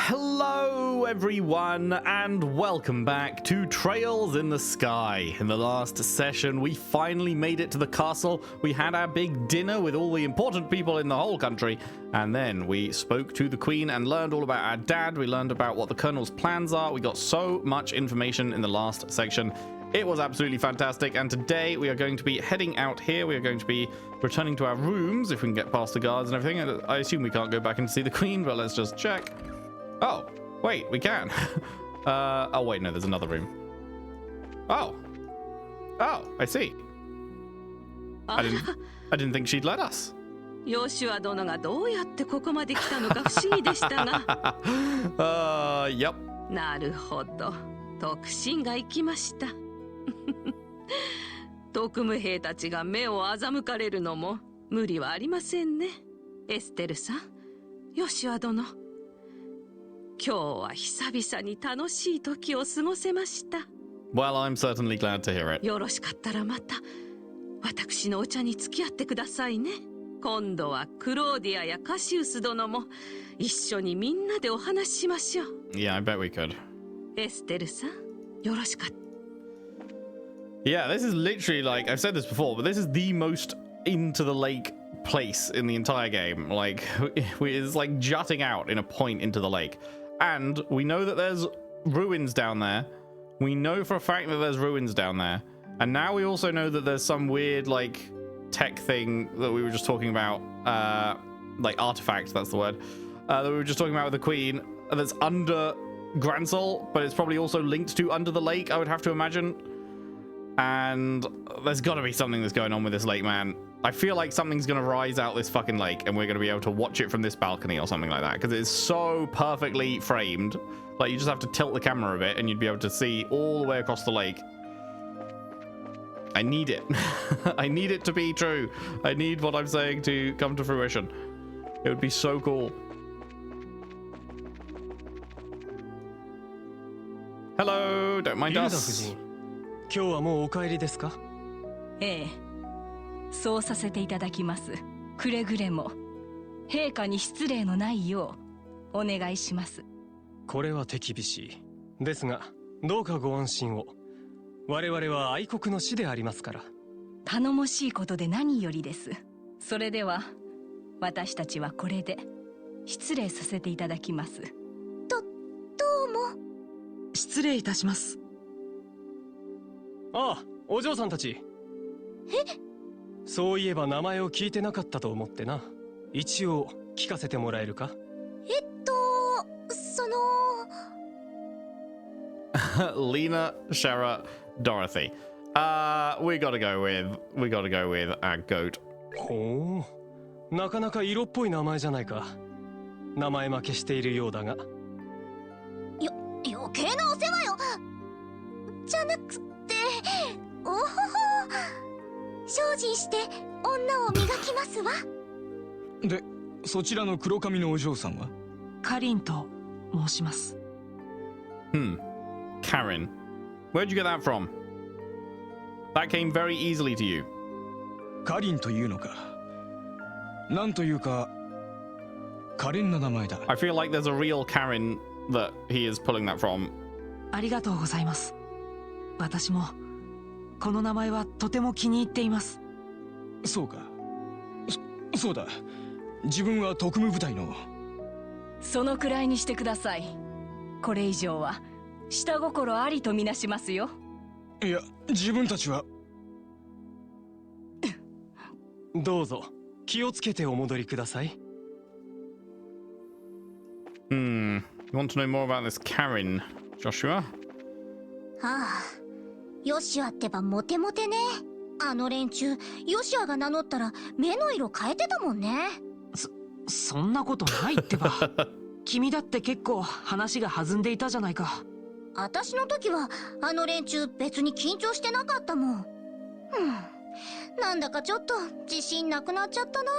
Hello everyone and welcome back to Trails in the Sky. In the last session we finally made it to the castle. We had our big dinner with all the important people in the whole country, and then we spoke to the Queen and learned all about our dad. We learned about what the Colonel's plans are. We got so much information in the last section. It was absolutely fantastic, and today we are going to be heading out here. We are going to be returning to our rooms if we can get past the guards and everything. I assume we can't go back and see the Queen, but let's just check. Oh, wait, we can. Oh, wait, no, there's another room. Oh, I see. I didn't think she'd let us. ヨシュア殿がどうやってここまで来たのか不思議でしたが。Yep. なるほど。特進が行きました。特務兵たちが目を欺かれるのも無理はありませんね。エステルさん、ヨシュア殿。今日は久々に楽しい時を過ごせました。Well, I'm certainly glad to hear it. よろしかったらまた私のお茶に付き合ってくださいね。今度はクローディアやカシウス殿も一緒にみんなでお話ししましょう。Yeah, I bet we could. エステルさん、よろしかった。Yeah, this is literally like, I've said this before, but this is the most into the lake place in the entire game. Like, it's like jutting out in a point into the lake. And we know that there's ruins down there. We know for a fact that there's ruins down there. And now we also know that there's some weird, like, tech thing that we were just talking about. Like, artifact, that's the word. That we were just talking about with the Queen. That's under Gransel, but it's probably also linked to under the lake, I would have to imagine. And there's got to be something that's going on with this lake, man. I feel like something's going to rise out this fucking lake and we're going to be able to watch it from this balcony or something like that, because it's so perfectly framed. Like, you just have to tilt the camera a bit and you'd be able to see all the way across the lake. I need it. I need it to be true. I need what I'm saying to come to fruition. It would be so cool. Hello, don't mind us. 今日はもうお帰りですか？ええ、そうさせていただきます。くれぐれも陛下に失礼のないようお願いします。これは手厳しいですが、どうかご安心を。我々は愛国の士でありますから。頼もしいことで何よりです。それでは私たちはこれで失礼させていただきます。どうも。失礼いたします。ああ、お嬢さんたち。そういえば名前を聞いてなかったと思ってな。一応聞かせてもらえるか？そのLena, Shara, Dorothy. We gotta go with our goat. ほう、なかなか色っぽい名前じゃないか。名前負けしているようだが。余計なお世話よ。じゃなくて、おほほ。精進して女を磨きますわ。で、そちらの黒髪のお嬢さんは？カリンと申します。Karen. Where'd you get that from? That came very easily to you. カリンというのか。なんというか、可憐な名前だ。I feel like there's a real Karen that he is pulling that from. ありがとうございます。私もこの名前はとても気に入っています。そうか。そうだ。自分は特務部隊の。そのくらいにしてください。これ以上は下心ありとみなしますよ。いや、自分たちは。どうぞ気をつけてお戻りください。You want to know more about this Karen, Joshua? ヨシュアってばモテモテね。あの連中、ヨシュアが名乗ったら目の色変えてたもんね。そんなことないってば。君だって結構話が弾んでいたじゃないか。私の時はあの連中別に緊張してなかったもん。なんだかちょっと自信なくなっちゃったな。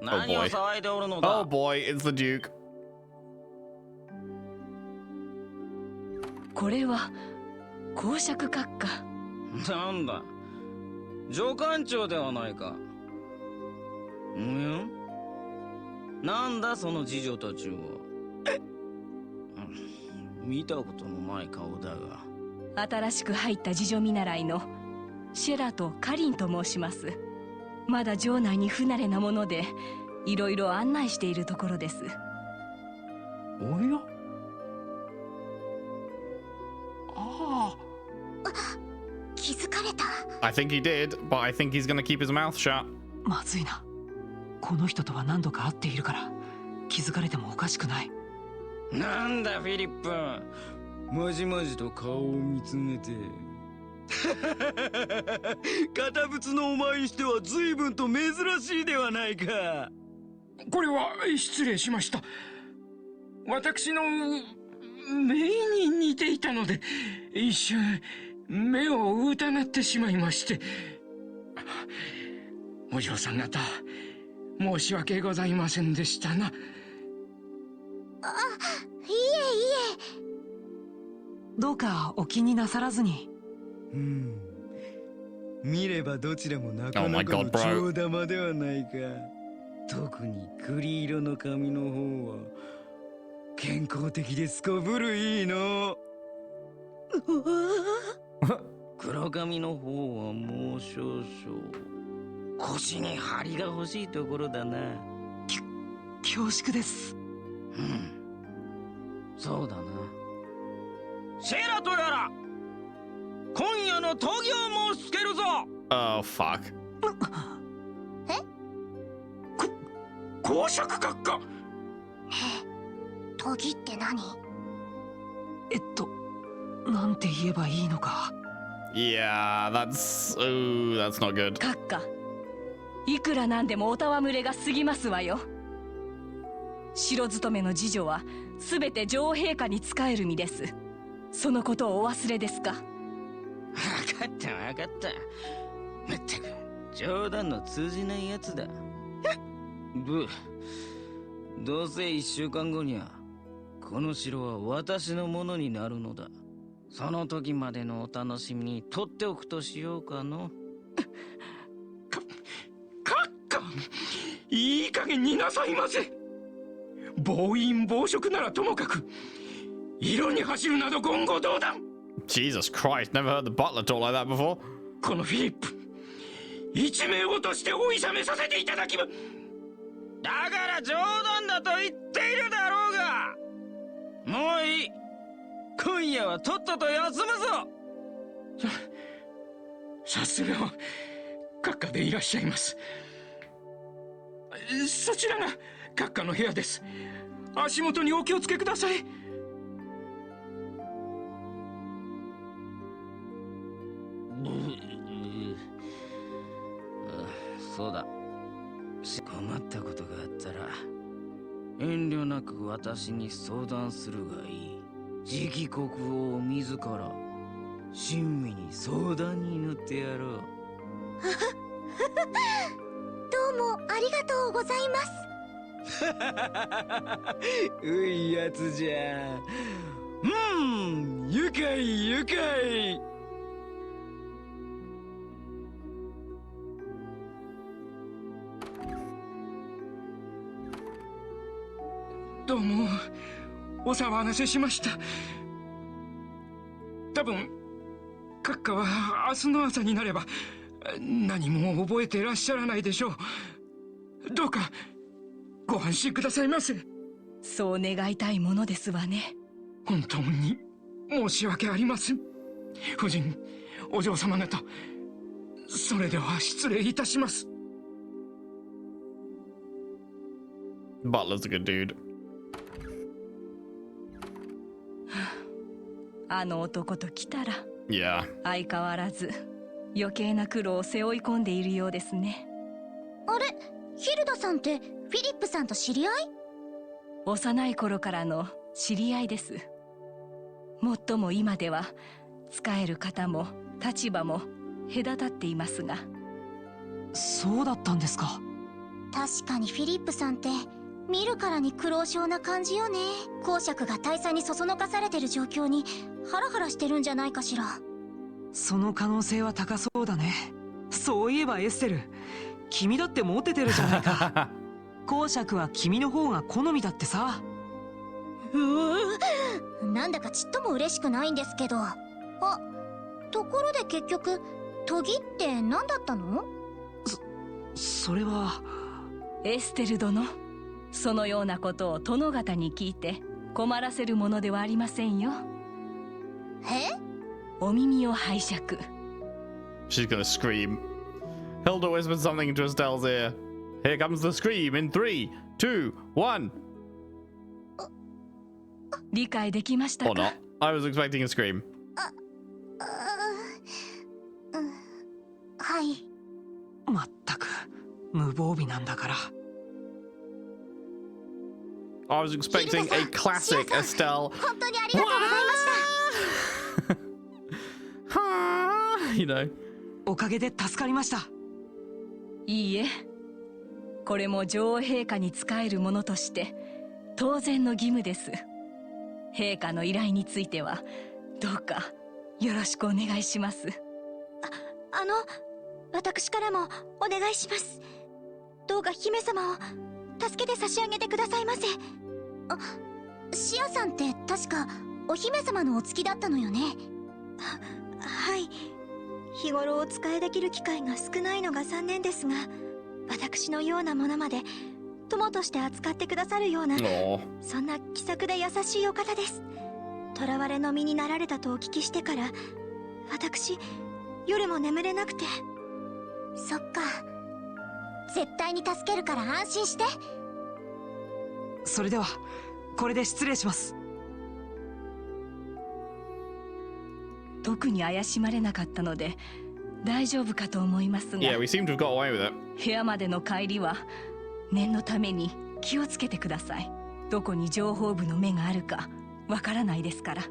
何を騒いでおるのだ。 Oh boy, it's the Duke. これは公爵閣下。なんだ、上官長ではないか。なんだその次女たちは。見たことのない顔だが。新しく入った次女見習いのシェラとカリンと申します。まだ城内に不慣れなものでいろいろ案内しているところです。おや、ああ、気づかれた。 I think he did, but I think he's gonna keep his mouth shut. まずいな。この人とは何度か会っているから気づかれてもおかしくない。なんだフィリップ、まじまじと顔を見つめて。堅物のお前にしては随分と珍しいではないか。これは失礼しました。私の目に似ていたので一瞬目を疑ってしまいまして。お嬢さん方、申し訳ございませんでしたな。あ、いえいえ。どうかお気になさらずに。見ればどちらもなか Oh な my かの God, bro. 長玉ではないか。特に栗色の髪の方は健康的ですこぶるいいの。黒髪の方はもう少々腰に張りが欲しいところだな。恐縮です。そうだな。シェラとやら今夜の闘技を申しつけるぞ。 Oh, fuck. 公爵閣下。研ぎって何？なんて言えばいいのか。Yeah, that's not good. 閣下、いくらなんでもお戯れが過ぎますわよ。城勤めの次女はすべて女王陛下に仕える身です。そのことをお忘れですか？分かった分かった。まったく冗談の通じないやつだ。どうせ1週間後にはこの城は私のものになるのだ。その時までのお楽しみに取っておくとしようかの。閣下、いい加減になさいませ。暴飲暴食ならともかく色に走るなど言語道断。 Jesus Christ, never heard the butler talk like that before. このフィリップ、一命をとしてお諌めさせていただきま。だから冗談だと言っているだろうが。もういい。今夜はとっとと休むぞ。さすがは閣下でいらっしゃいます。そちらが閣下の部屋です。足元にお気をつけください。そうだ。困ったことがあったら遠慮なく私に相談するがいい。次期国王を自ら親身に相談に乗ってやろう。どうもありがとうございます。ういやつじゃ。愉快愉快。どうもお騒がせしました。多分閣下は明日の朝になれば何も覚えていらっしゃらないでしょう。どうかご安心くださいませ。そう願いたいものですわね。本当に申し訳ありません。夫人、お嬢様方、それでは失礼いたします。 Butler's a good dude. あの男と来たら Yeah. 相変わらず余計な苦労を背負い込んでいるようですね。あれ、ヒルダさんってフィリップさんと知り合い？幼い頃からの知り合いです。もっとも今では仕える方も立場も隔たっていますが。そうだったんですか。確かにフィリップさんって見るからに苦労性な感じよね。公爵が大佐にそそのかされてる状況にハラハラしてるんじゃないかしら。その可能性は高そうだね。そういえばエステル、君だってモテてるじゃないか。公爵は君の方が好みだってさ。なんだかちっとも嬉しくないんですけど。あ、ところで結局研ぎって何だったの？それは。エステル殿、そのようなことを殿方に聞いて困らせるものではありませんよ。え？お耳を拝借。 She's gonna scream. Hilda whispered something into Estelle's ear. Here comes the scream in 3, 2, 1. 理解できました Or か？ not. I was expecting a scream. はい。まったく無防備なんだから。I was expecting a classic Estelle. 本当にありがとうございました。You know. おかげで助かりました。いいえ、これも女王陛下に仕える者として当然の義務です。陛下の依頼についてはどうかよろしくお願いします。私からもお願いします。どうか姫様を助けて差し上げてくださいませ。シアさんって確かお姫様のお付きだったのよね。はい。日頃お仕えできる機会が少ないのが残念ですが、私のようなものまで友として扱ってくださるような、そんな気さくで優しいお方です。囚われの身になられたとお聞きしてから、私夜も眠れなくて。そっか。絶対に助けるから安心して。それではこれで失礼します。特に怪しまれなかったので大丈夫かと思いますが。Yeah, we seem to have got away with it. 部屋までの帰りは念のために気をつけてください。どこに情報部の目があるかわからないですから。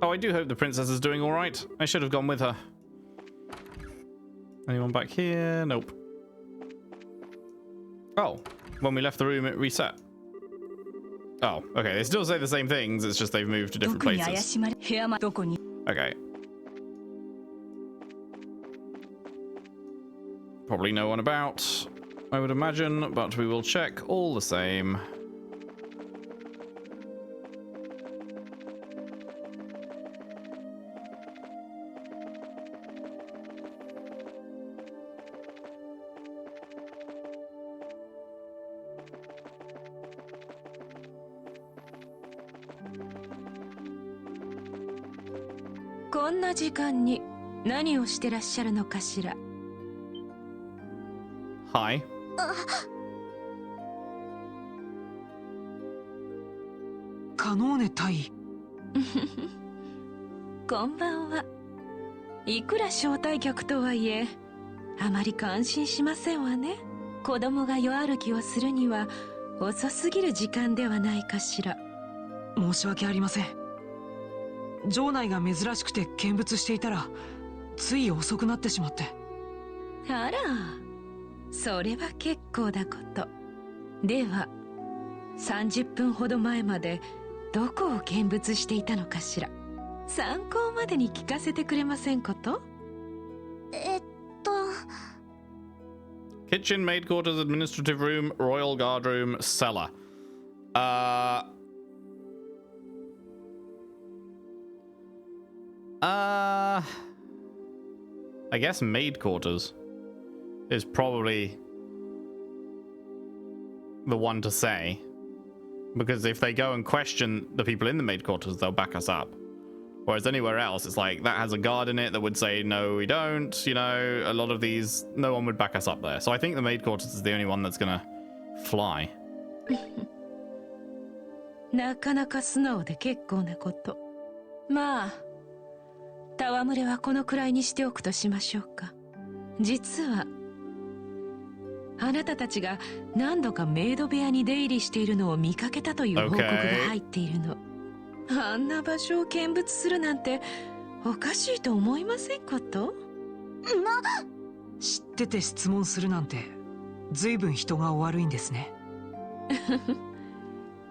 Oh, I do hope the princess is doing all right. I should have gone with her. Anyone back here? Nope. Oh, when we left the room, it reset. Oh, okay. They still say the same things. It's just they've moved to different 特に怪 places. しまれ部屋まどこに Okay. Probably no one about, I would imagine, but we will check all the same. "こんな時間に何をしてらっしゃるのかしら?" Hi. カノーネ対。こんばんは。いくら招待客とはいえあまり感心しませんわね。子供が夜歩きをするには遅すぎる時間ではないかしら。申し訳ありません。城内が珍しくて見物していたらつい遅くなってしまって。あら、それは結構だこと。では30分ほど前までどこを見物していたのかしら。参考までに聞かせてくれませんこと？ Kitchen, maid quarters, administrative room, royal guard room, cellar. I guess maid quarters is probably the one to say, because if they go and question the people in the maid quarters, they'll back us up. Whereas anywhere else, it's like that has a guard in it that would say, no, we don't. You know, a lot of these, no one would back us up there. So I think the maid quarters is the only one that's gonna fly. なかなか素直で結構なこと。まあ、戯れはこのくらいにしておくとしましょうか。実は、あなたたちが何度かメイド部屋に出入りしているのを見かけたという報告が入っているの。あんな場所を見物するなんておかしいと思いませんこと？知ってて質問するなんて随分人がお悪いんですね。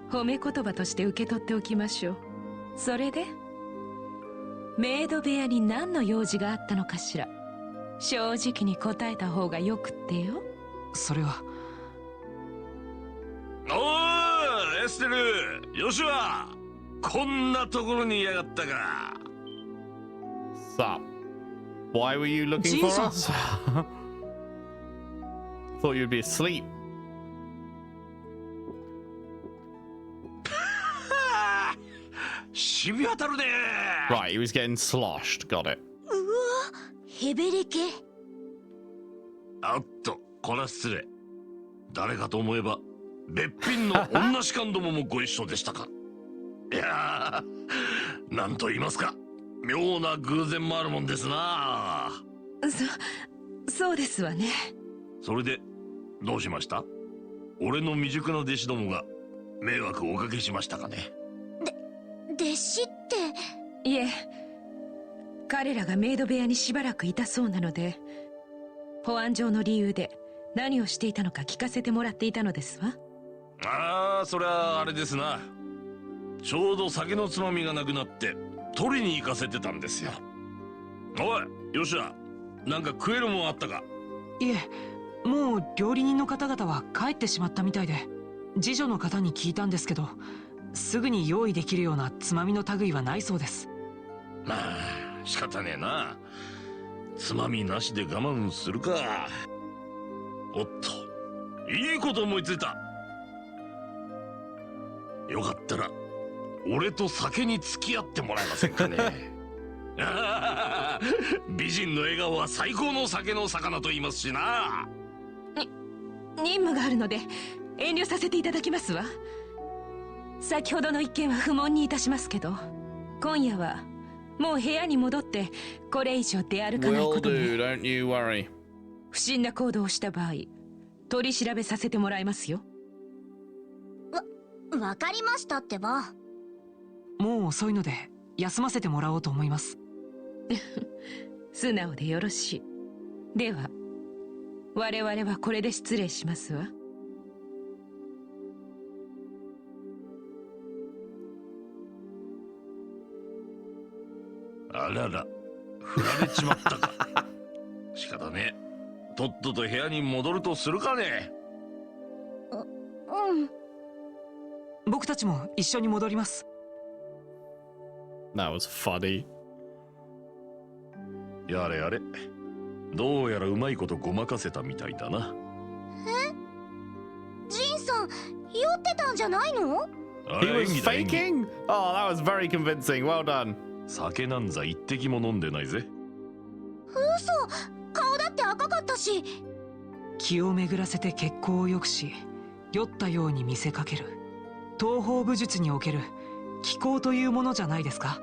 褒め言葉として受け取っておきましょう。それでメイド部屋に何の用事があったのかしら。正直に答えた方がよくってよ。それは。おーい、エステル、ヨシュア、こんなところにいやがったか。Sup? Why were you looking for us? Thought you'd be asleep. Right, he was getting sloshed. Got it. うわ、ヘベレケ。あっと、これは失礼。誰かと思えば、べっぴんの女士官どももご一緒でしたか。いやー、なんと言いますか、妙な偶然もあるもんですな。そうですわね。それで、どうしました？俺の未熟な弟子どもが迷惑をおかけしましたかね。弟子って。いえ、彼らがメイド部屋にしばらくいたそうなので、保安上の理由で何をしていたのか聞かせてもらっていたのですわ。ああ、そりゃあれですな。ちょうど酒のつまみがなくなって取りに行かせてたんですよ。おい、よっしゃ、なんか食えるもんあったか？いえ、もう料理人の方々は帰ってしまったみたいで、次女の方に聞いたんですけど、すぐに用意できるようなつまみの類はないそうです。まあ仕方ねえな。つまみなしで我慢するか。おっと、いいこと思いついた。よかったら俺と酒に付き合ってもらえませんかね。美人の笑顔は最高の酒の魚と言いますしな。任務があるので遠慮させていただきますわ。先ほどの一件は不問にいたしますけど、今夜はもう部屋に戻ってこれ以上出歩かないことに。Don't you worry. 不審な行動をした場合、取り調べさせてもらいますよ。わかりましたってば。もう遅いので休ませてもらおうと思います。素直でよろしい。では我々はこれで失礼しますわ。あらら、振られちまったか。仕方ねえ。とっとと部屋に戻るとするかね。うん。僕たちも一緒に戻ります。That was funny. やれやれ。どうやらうまいことごまかせたみたいだな。ジンさん、酔ってたんじゃないの？ He was faking? Oh, that was very convincing. Well done. 酒なんざ一滴も飲んでないぜ。嘘、顔だって赤かったし。気を巡らせて血行を良くし、酔ったように見せかける東方武術における気功というものじゃないですか。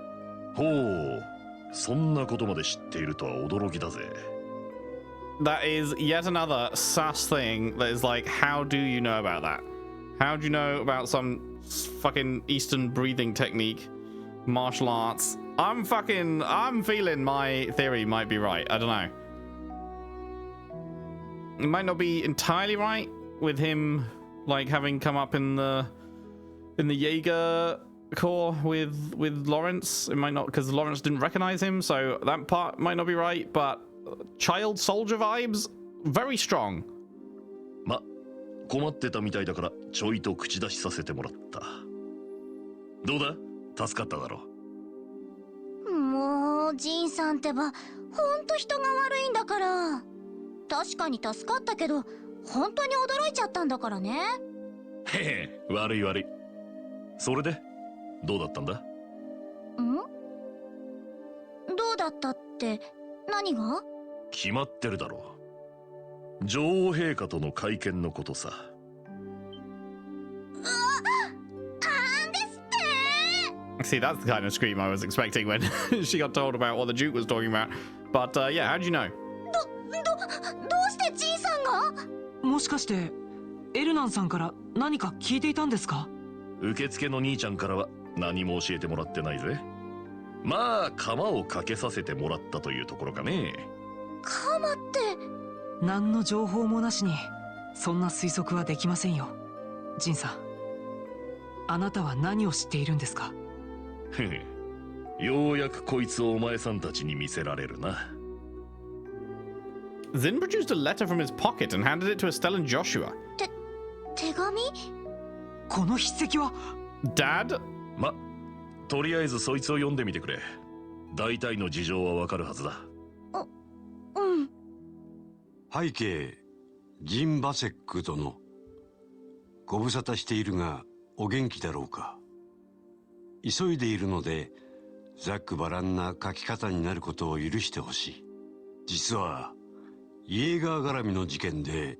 ほう、そんなことまで知っているとは驚きだぜ。That is yet another sus thing that is like, how do you know about that? How do you know about some fucking Eastern breathing technique, martial arts? I'm feeling my theory might be right. I don't know. It might not be entirely right with him like having come up in the Jaeger Corps with Lawrence. It might not, because Lawrence didn't recognize him, so that part might not be right, but child soldier vibes very strong. ま、困ってたみたいだからちょいと口出しさせてもらった。どうだ？助かっただろう。もうジンさんってば、ほんと人が悪いんだから。確かに助かったけど、本当に驚いちゃったんだからね。へへ、悪い悪い。それでどうだったんだ？ん？どうだったって何が？決まってるだろう。女王陛下との会見のことさ。See, that's the kind of scream I was expecting when she got told about what the Duke was talking about. But yeah, how'd you know? どうしてジンさんが？もしかしてエルナンさんから何か聞いていたんですか？受付の兄ちゃんからは何も教えてもらってないぜ。まあ釜をかけさせてもらったというところかね。鎌って何の情報もなしにそんな推測はできませんよ。ジンさん、あなたは何を知っているんですか？ふふ、ようやくこいつをお前さんたちに見せられるな。Zin produced a letter from his pocket and handed it to Estelle and Joshua. 手紙？この筆跡は Dad? とりあえずそいつを読んでみてくれ。大体の事情はわかるはずだ。うん。背景、ジン・バセック殿。ご無沙汰しているが、お元気だろうか。急いでいるので、ざっくばらんな書き方になることを許してほしい。実は、イエーガー絡みの事件で、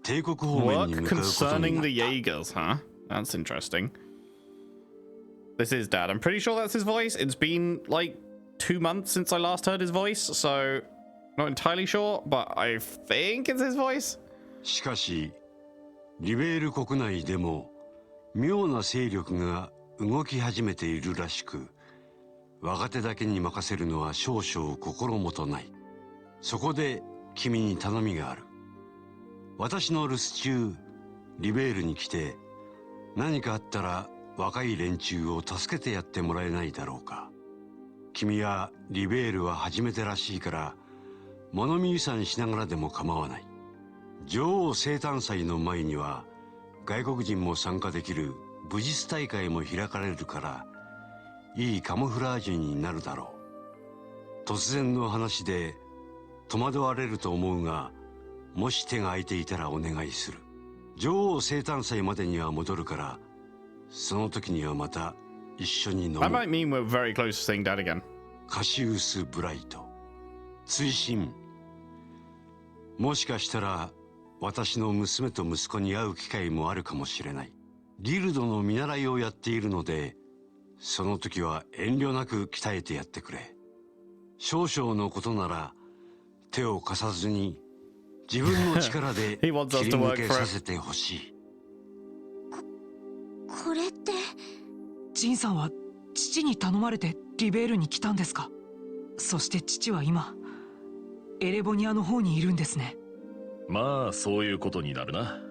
帝国方面に向かうことになった。Work concerning the Jaegers, huh? That's interesting. This is Dad. I'm pretty sure that's his voice. It's been like 2 months since I last heard his voice, so not entirely sure, but I think it's his voice. しかし、リベール国内でも妙な勢力が動き始めているらしく、若手だけに任せるのは少々心もとない。そこで君に頼みがある。私の留守中、リベールに来て、何かあったら若い連中を助けてやってもらえないだろうか。君はリベールは初めてらしいから、物見遊山しながらでも構わない。女王生誕祭の前には、外国人も参加できる武術大会も開かれるから、いいカモフラージュになるだろう。突然の話で戸惑われると思うが、もし手が空いていたらお願いする。女王生誕祭までには戻るから、その時にはまた一緒に飲もう。That might mean we're very close to seeing Dad again. カシウス・ブライト。追伸。もしかしたら、私の娘と息子に会う機会もあるかもしれない。ギルドの見習いをやっているので、その時は遠慮なく鍛えてやってくれ。少々のことなら、手を貸さずに、自分の力で切り抜けさせてほしい。これって。ジンさんは父に頼まれてリベールに来たんですか？そして父は今、エレボニアの方にいるんですね。まあ、そういうことになるな。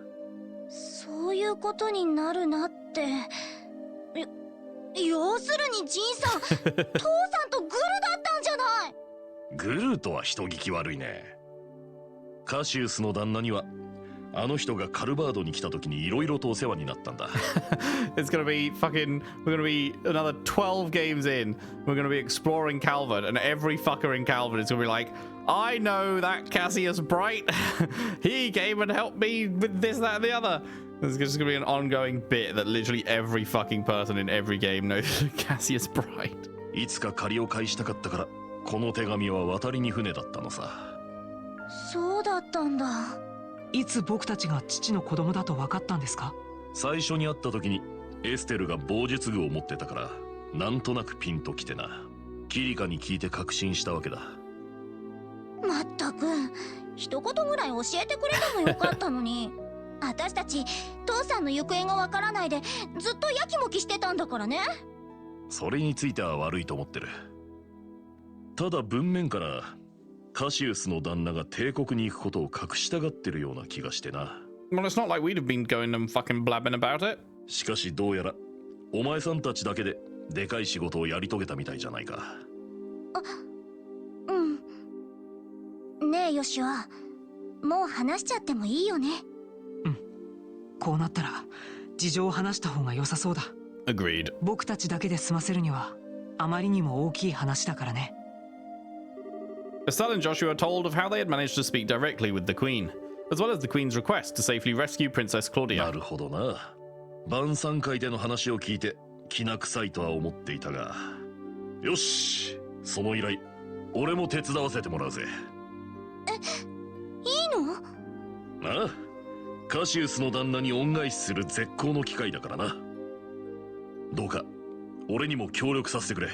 そういうことになるなって。要するにジンさん、父さんとグルだったんじゃない。グルとは人聞き悪いね。カシウスの旦那にはあの人がカルバードに来た時にいろいろとお世話になったんだ。It's gonna be fucking, we're gonna be another 12 games in, we're gonna be exploring Calvert, and every fucker in Calvert is gonna be like, I know that Cassius Bright. He came and helped me with this, that, and the other. There's just gonna be an ongoing bit that literally every fucking person in every game knows Cassius Bright. いつか借りを返したかったから、この手紙は渡りに船だったのさ。そうだったんだ。いつ僕たちが父の子供だと分かったんですか？最初に会った時にエステルが棒術具を持ってたから、なんとなくピンときてな。キリカに聞いて確信したわけだ。まったく、一言ぐらい教えてくれてもよかったのに。私たち父さんの行方がわからないでずっとやきもきしてたんだからね。それについては悪いと思ってる。ただ文面からカシウスの旦那が帝国に行くことを隠したがってるような気がしてな。Well, it's not like we'd have been going and fucking blabbing about it. しかしどうやらお前さんたちだけででかい仕事をやり遂げたみたいじゃないか。うん。ねえヨシュア、もう話しちゃってもいいよね。うん。こうなったら事情を話した方が良さそうだ。Agreed. 僕たちだけで済ませるにはあまりにも大きい話だからね。Estelle and Joshua are told of how they had managed to speak directly with the Queen, as well as the Queen's request to safely rescue Princess Claudia. なるほどな。晩餐会での話を聞いてきな臭いとは思っていたが、よし、その依頼俺も手伝わせてもらうぜ。いいの？ああ、カシウスの旦那に恩返しする絶好の機会だからな。どうか俺にも協力させてくれ。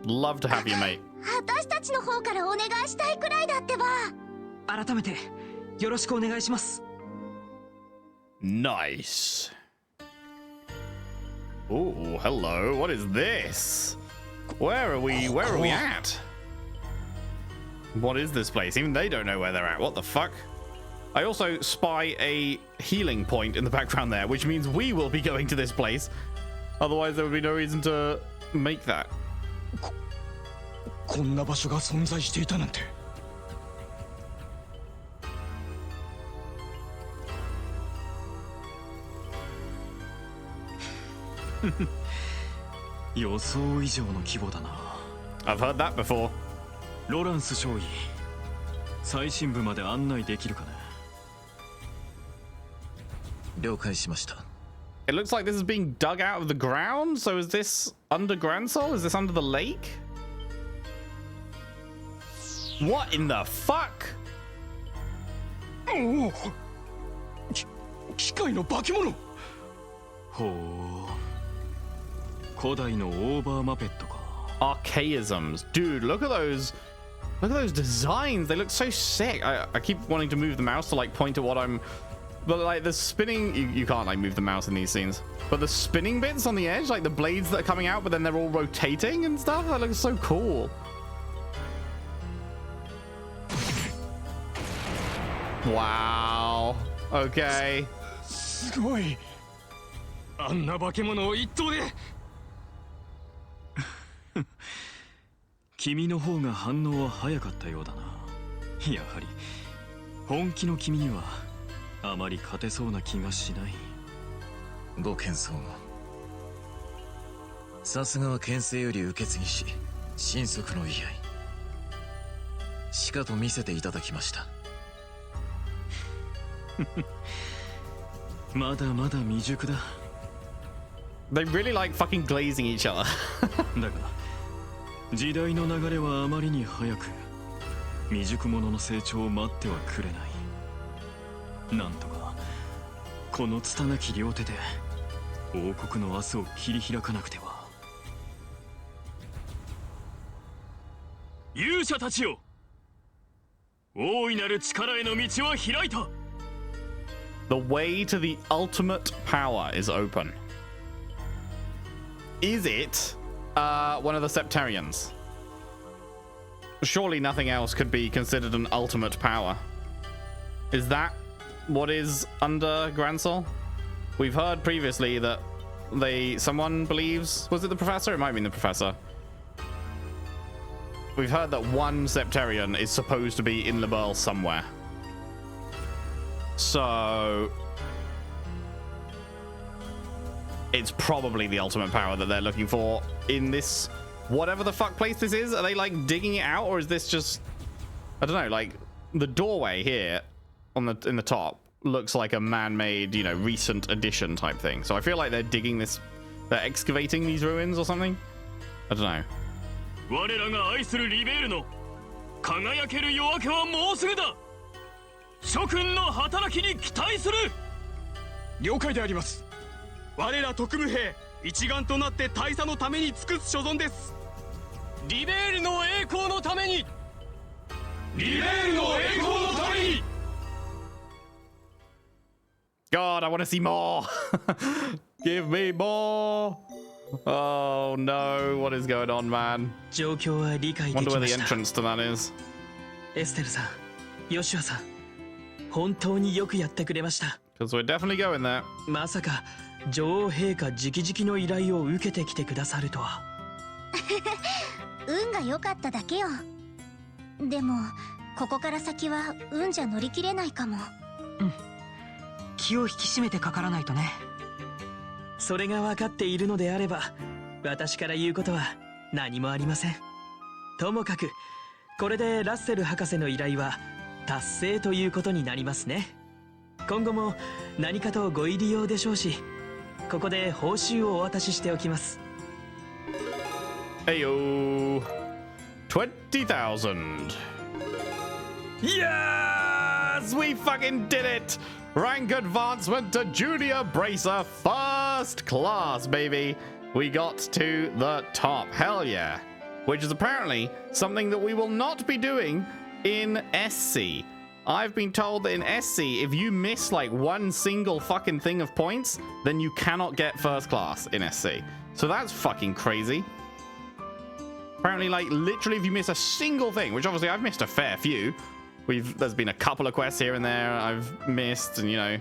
Love to have you, mate. 私たちの方からお願いしたいくらいだってば。改めてよろしくお願いします。Nice. Oh, hello. What is this? Where are we at? What is this place? Even they don't know where they're at. What the fuck? I also spy a healing point in the background there, which means we will be going to this place. Otherwise, there would be no reason to make that. こんな場所が存在していたなんて。予想以上の規模だな。 I've heard that before. ロランス少尉、最深部まで案内できるかね。了解しました。 It looks like this is being dug out of the ground. So is this under Gransol? Is this under the lake? What in the fuck? おお、機械の化け物。ほう、古代のオーバーマペットか。 Archaisms. Dude, look at those designs. They look so sick. I keep wanting to move the mouse to like point at what I'm, but like the spinning, you can't like move the mouse in these scenes, but the spinning bits on the edge, like the blades that are coming out, but then they're all rotating and stuff, that looks so cool. Wow. Okay. すごい。あんな化け物を一頭で。君の方が反応は早かったようだな。やはり本気の君にはあまり勝てそうな気がしない。ご謙遜を。さすがは牽制より受け継ぎし、神速の居合。しかと見せていただきました。まだまだ未熟だ。They really like fucking glazing each other. だが時代の流れはあまりに早く、未熟者の成長を待ってはくれない。なんとかこの拙き両手で王国の明日を切り開かなくては。勇者たちよ、大いなる力への道は開いた。 The way to the ultimate power is open. Is it one of the Septarians? Surely nothing else could be considered an ultimate power. Is that what is under Gransol? We've heard previously that someone believes, was it the professor? It might have been the professor. We've heard that one Septarian is supposed to be in Liberl somewhere. So it's probably the ultimate power that they're looking for in this, whatever the fuck place this is. Are they like digging it out, or is this just, I don't know, like the doorway here on in the top looks like a man-made, you know, recent addition type thing. So I feel like they're digging this, they're excavating these ruins or something. I don't know. 我らが愛するリベールの輝ける夜明けはもうすぐだ。諸君の働きに期待する。了解であります。我ら特務兵一丸となって大佐のために尽くす所存です。リベールの栄光のために。リベールの栄光のために。God, I want to see more. Give me more. Oh no, what is going on, man? 状況は理解でき Wonder where ま the した。 entrance to that is. エステルさん、ヨシュアさん、本当によくやってくれました。 Because we're definitely going there. まさか女王陛下直々の依頼を受けてきてくださるとは。運が良かっただけよ。でもここから先は運じゃ乗り切れないかも。うん。気を引き締めてかからないとね。それが分かっているのであれば、私から言うことは何もありません。ともかくこれでラッセル博士の依頼は達成ということになりますね。今後も何かとご入り用でしょうし、ここで報酬をお渡ししておきます。Heyo, 20,000. Yes, we fucking did it. Rank advancement to junior bracer, first class, baby. We got to the top. Hell yeah. Which is apparently something that we will not be doing in SC. I've been told that in SC, if you miss like one single fucking thing of points, then you cannot get first class in SC. So that's fucking crazy. Apparently, like, literally, if you miss a single thing, which obviously I've missed a fair few. There's been a couple of quests here and there I've missed, and, you know,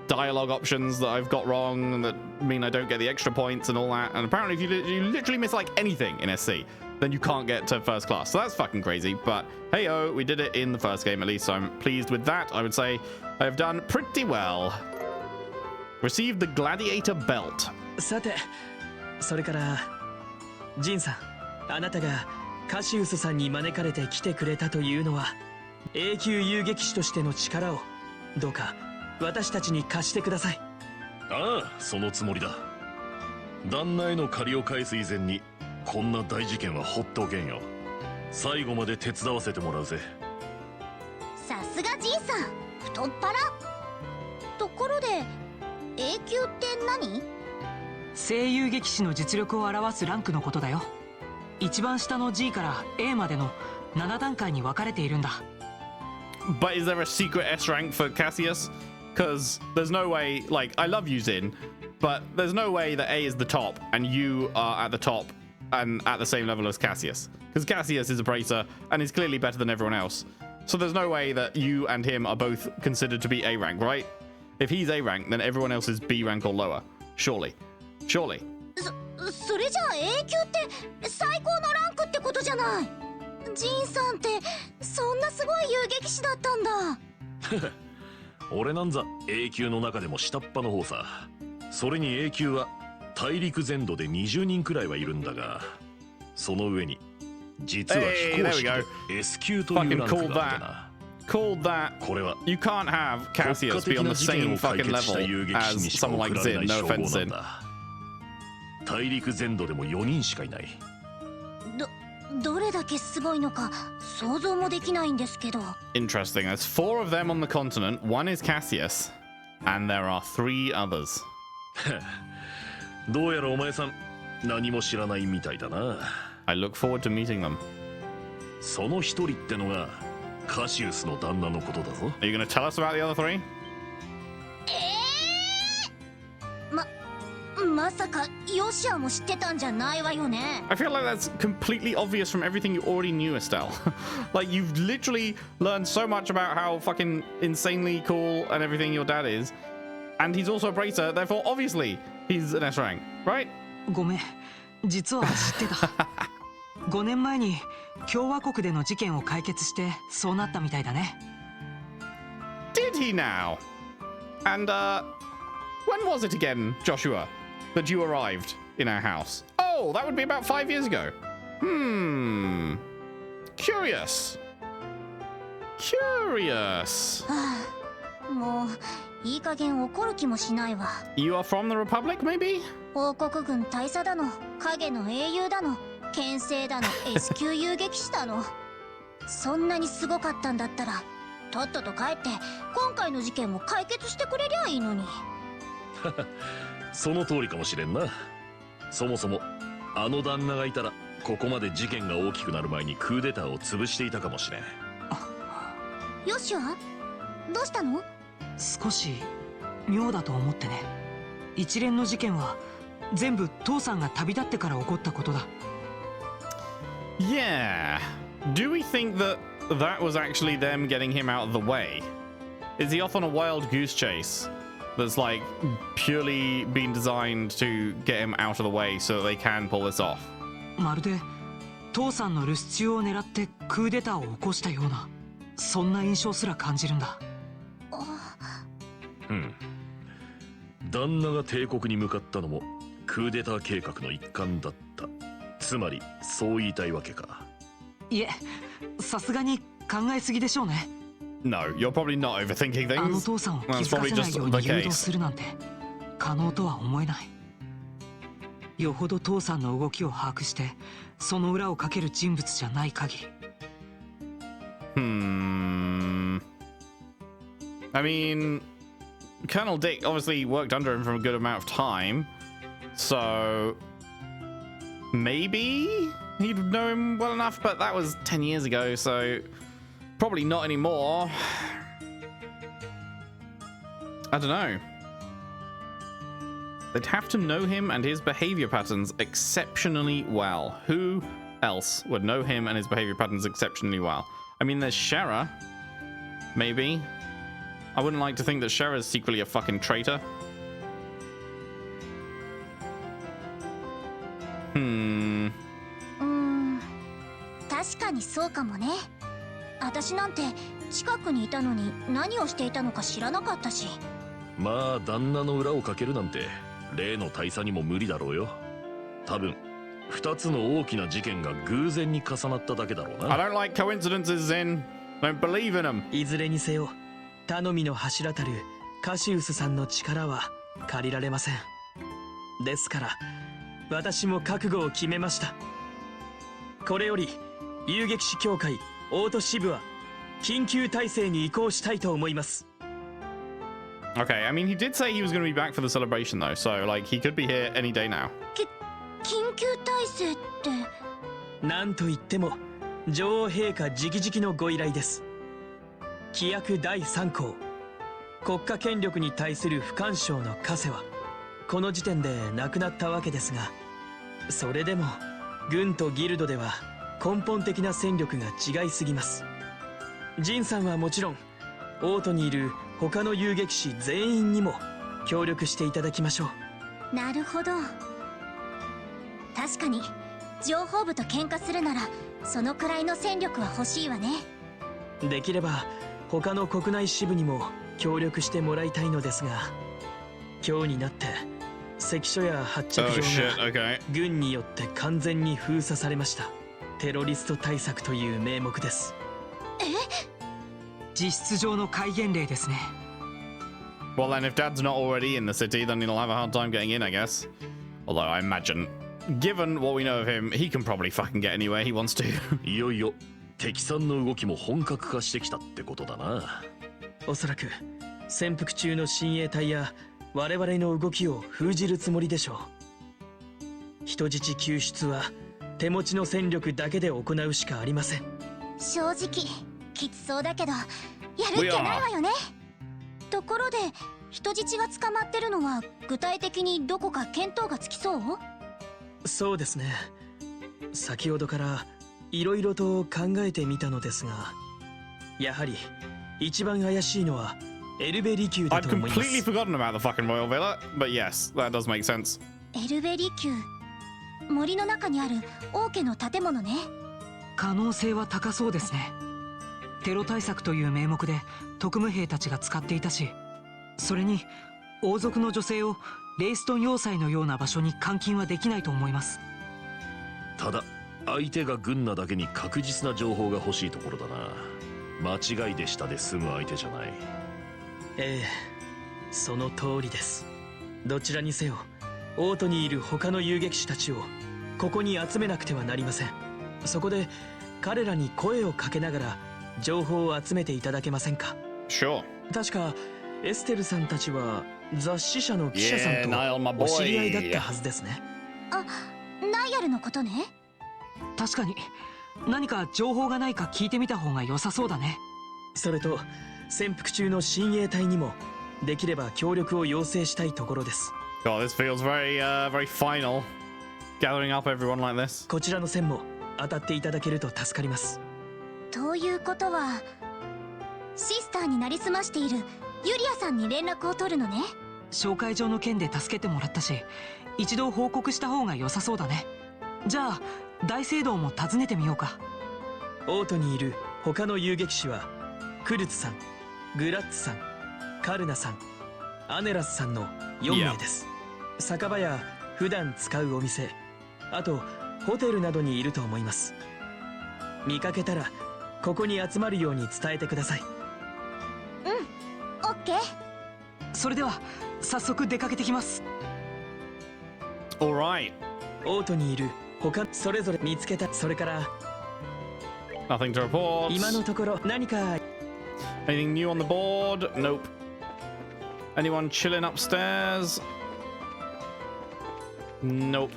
dialogue options that I've got wrong and that mean I don't get the extra points and all that. And apparently, if you literally miss, like, anything in SC, then you can't get to first class. So that's fucking crazy. But, hey-oh, we did it in the first game, at least. So I'm pleased with that. I would say I've done pretty well. Received the Gladiator Belt. さて、それからジンさん、あなたがカシウスさんに招かれて来てくれたというのは永久遊撃士としての力をどうか私たちに貸してください。ああ、そのつもりだ。旦那への借りを返す以前にこんな大事件は放っておけんよ。最後まで手伝わせてもらうぜ。さすがじいさん、太っ腹。ところで永久って何？声優劇士の実力を表すランクのことだよ。一番下の G から A までの7段階に分かれているんだ。But is there a secret S rank for Cassius? Because there's no way, like, I love you, Zin, but there's no way that A is the top and you are at the top and at the same level as Cassius. Because Cassius is a bracer and is clearly better than everyone else. So there's no way that you and him are both considered to be A rank, right? If he's A rank, then everyone else is B rank or lower. Surely. Surely. それじゃあ永久って最高のランクってことじゃない。ジンさんってそんなすごい遊撃士だったんだ。俺なんざ永久の中でも下っ端の方さ。それに永久は大陸全土で20人くらいはいるんだが、その上に実は非公式で S 級というランクがあるんだな。Called that. これは You can't have Cassius be on the same fucking level as someone like Zin. No offense, Zin. 大陸全土でも4人しかいない。どれだけすごいのか想像もできないんですけど。Interesting. There's 4 of them on the continent. 1 is Cassius, and there are 3 others. どうやらお前さん何も知らないみたいだな。I look forward to meeting them. その一人ってのがカシウスの旦那のことだぞ。Are you going to tell us about the other 3? まさかヨシアも知ってたんじゃないわよね。I feel like that's completely obvious from everything you already knew, Estelle. Like, you've literally learned so much about how fucking insanely cool and everything your dad is. And he's also a bracer, therefore, obviously, he's an S rank, right? ごめん、実は知ってた。5年前に共和国での事件を解決してそうなったみたいだね。Did he now? And, when was it again, Joshua, that you arrived in our house? Oh, that would be about 5 years ago. Curious. Curious. もういい加減怒る気もしないわ。 You are from the Republic, maybe? 王国軍大佐だの、影の英雄だの、剣聖だの、S 級遊撃士だの。そんなにすごかったんだったらとっとと帰って今回の事件も解決してくれりゃいいのに。その通りかもしれんな。そもそもあの旦那がいたらここまで事件が大きくなる前にクーデターを潰していたかもしれん。ヨシュア、どうしたの？少し妙だと思ってね。一連の事件は全部父さんが旅立ってから起こったことだ。Yeah. Do we think that that was actually them getting him out of the way? Is he off on a wild goose chase that's like purely been designed to get him out of the way so that they can pull this off? まるで父さんの留守中を狙ってクーデターを起こしたような、そんな印象すら感じるんだ。旦那が帝国に向かったのもクーデター計画の一環だった。つまりそう言いたいわけか。いえ、さすがに考えすぎでしょうね。No, you're probably not overthinking things. あの父さんを気づかせないように誘導するなんて可能とは思えない。よほど父さんの動きを把握してその裏をかける人物じゃない限り。I mean, Colonel Dick obviously worked under him for a good amount of time, so maybe he'd know him well enough, but that was 10 years ago, so probably not anymore. I don't know. They'd have to know him and his behavior patterns exceptionally well. Who else would know him and his behavior patterns exceptionally well? I mean, there's Shara, maybe. I wouldn't like to think that Shara's secretly a fucking traitor. 確かにそうかもね。私なんて近くにいたのに何をしていたのか知らなかったし。まあ旦那の裏をかけるなんて例の大佐にも無理だろうよ。多分2つの大きな事件が偶然に重なっただけだろうな。 I don't like coincidences in. Don't believe in them. いずれにせよ頼みの柱たるカシウスさんの力は借りられません。ですから私も覚悟を決めました。これより遊撃士協会オート支部は緊急体制に移行したいと思います。 Okay, I mean, he did say he was going to be back for the celebration, though, so, like, he could be here any day now. 緊急体制って。なんといっても女王陛下直々のご依頼です。規約第3項、国家権力に対する不干渉の課せはこの時点でなくなったわけですが、それでも軍とギルドでは根本的な戦力が違いすぎます。ジンさんはもちろんオートにいる他の遊撃士全員にも協力していただきましょう。なるほど。確かに情報部と喧嘩するならそのくらいの戦力は欲しいわね。できれば他の国内支部にも協力してもらいたいのですが、今日になって関所や発着場が軍によって完全に封鎖されました。テロリスト対策という名目です。実質上の戒厳令ですね。 Well, then, if Dad's not already in the city, then he'll have a hard time getting in, I guess. Although I imagine, given what we know of him, he can probably fucking get anywhere he wants to. いよいよ敵さんの動きも本格化してきたってことだな。おそらく潜伏中の親衛隊や我々の動きを封じるつもりでしょう。人質救出は手持ちの戦力だけで行うしかありません。正直きつそうだけどやるっきゃないわよね。ところで人質が捕まってるのは具体的にどこか見当がつきそう？そうですね。先ほどからいろいろと考えてみたのですが、やはり一番怪しいのはエルベリ宮だと思います。 I'd completely forgotten about the fucking royal villa, but yes, that does make sense. エルベリ宮、森の中にある王家の建物ね。可能性は高そうですね。テロ対策という名目で特務兵たちが使っていたし、それに王族の女性をレイストン要塞のような場所に監禁はできないと思います。ただ相手が軍なだけに確実な情報が欲しいところだな。間違いでしたで済む相手じゃない。ええ、その通りです。どちらにせよオートにいる他の遊撃士たちをここに集めなくてはなりません。そこで彼らに声をかけながら情報を集めていただけませんか？ Sure. 確かエステルさんたちは雑誌社の記者さんとお知り合いだったはずですね。あ、ナイアルのことね。確かに何か情報がないか聞いてみた方が良さそうだね。それと潜伏中の親衛隊にもできれば協力を要請したいところです。God, this feels very, very final. Gathering up everyone like this. こちらの線も当たっていただけると助かります。ということはシスターになりすましているユリアさんに連絡を取るのね。紹介状の件で助けてもらったし、一度報告した方が良さそうだね。じゃあ大聖堂も訪ねてみようか。オートにいる他の遊撃士はクルツさん、グラッツさん、カルナさん、アネラスさんの4名です。酒場や普段使うお店、あとホテルなどにいると思います。見かけたらここに集まるように伝えてください。オッケー。それでは早速出かけてきます。 Alright. オートにいる他それぞれ見つけた。それから Nothing to report. 今のところ何か Anything new on the board? Nope. Anyone chilling upstairs? Nope.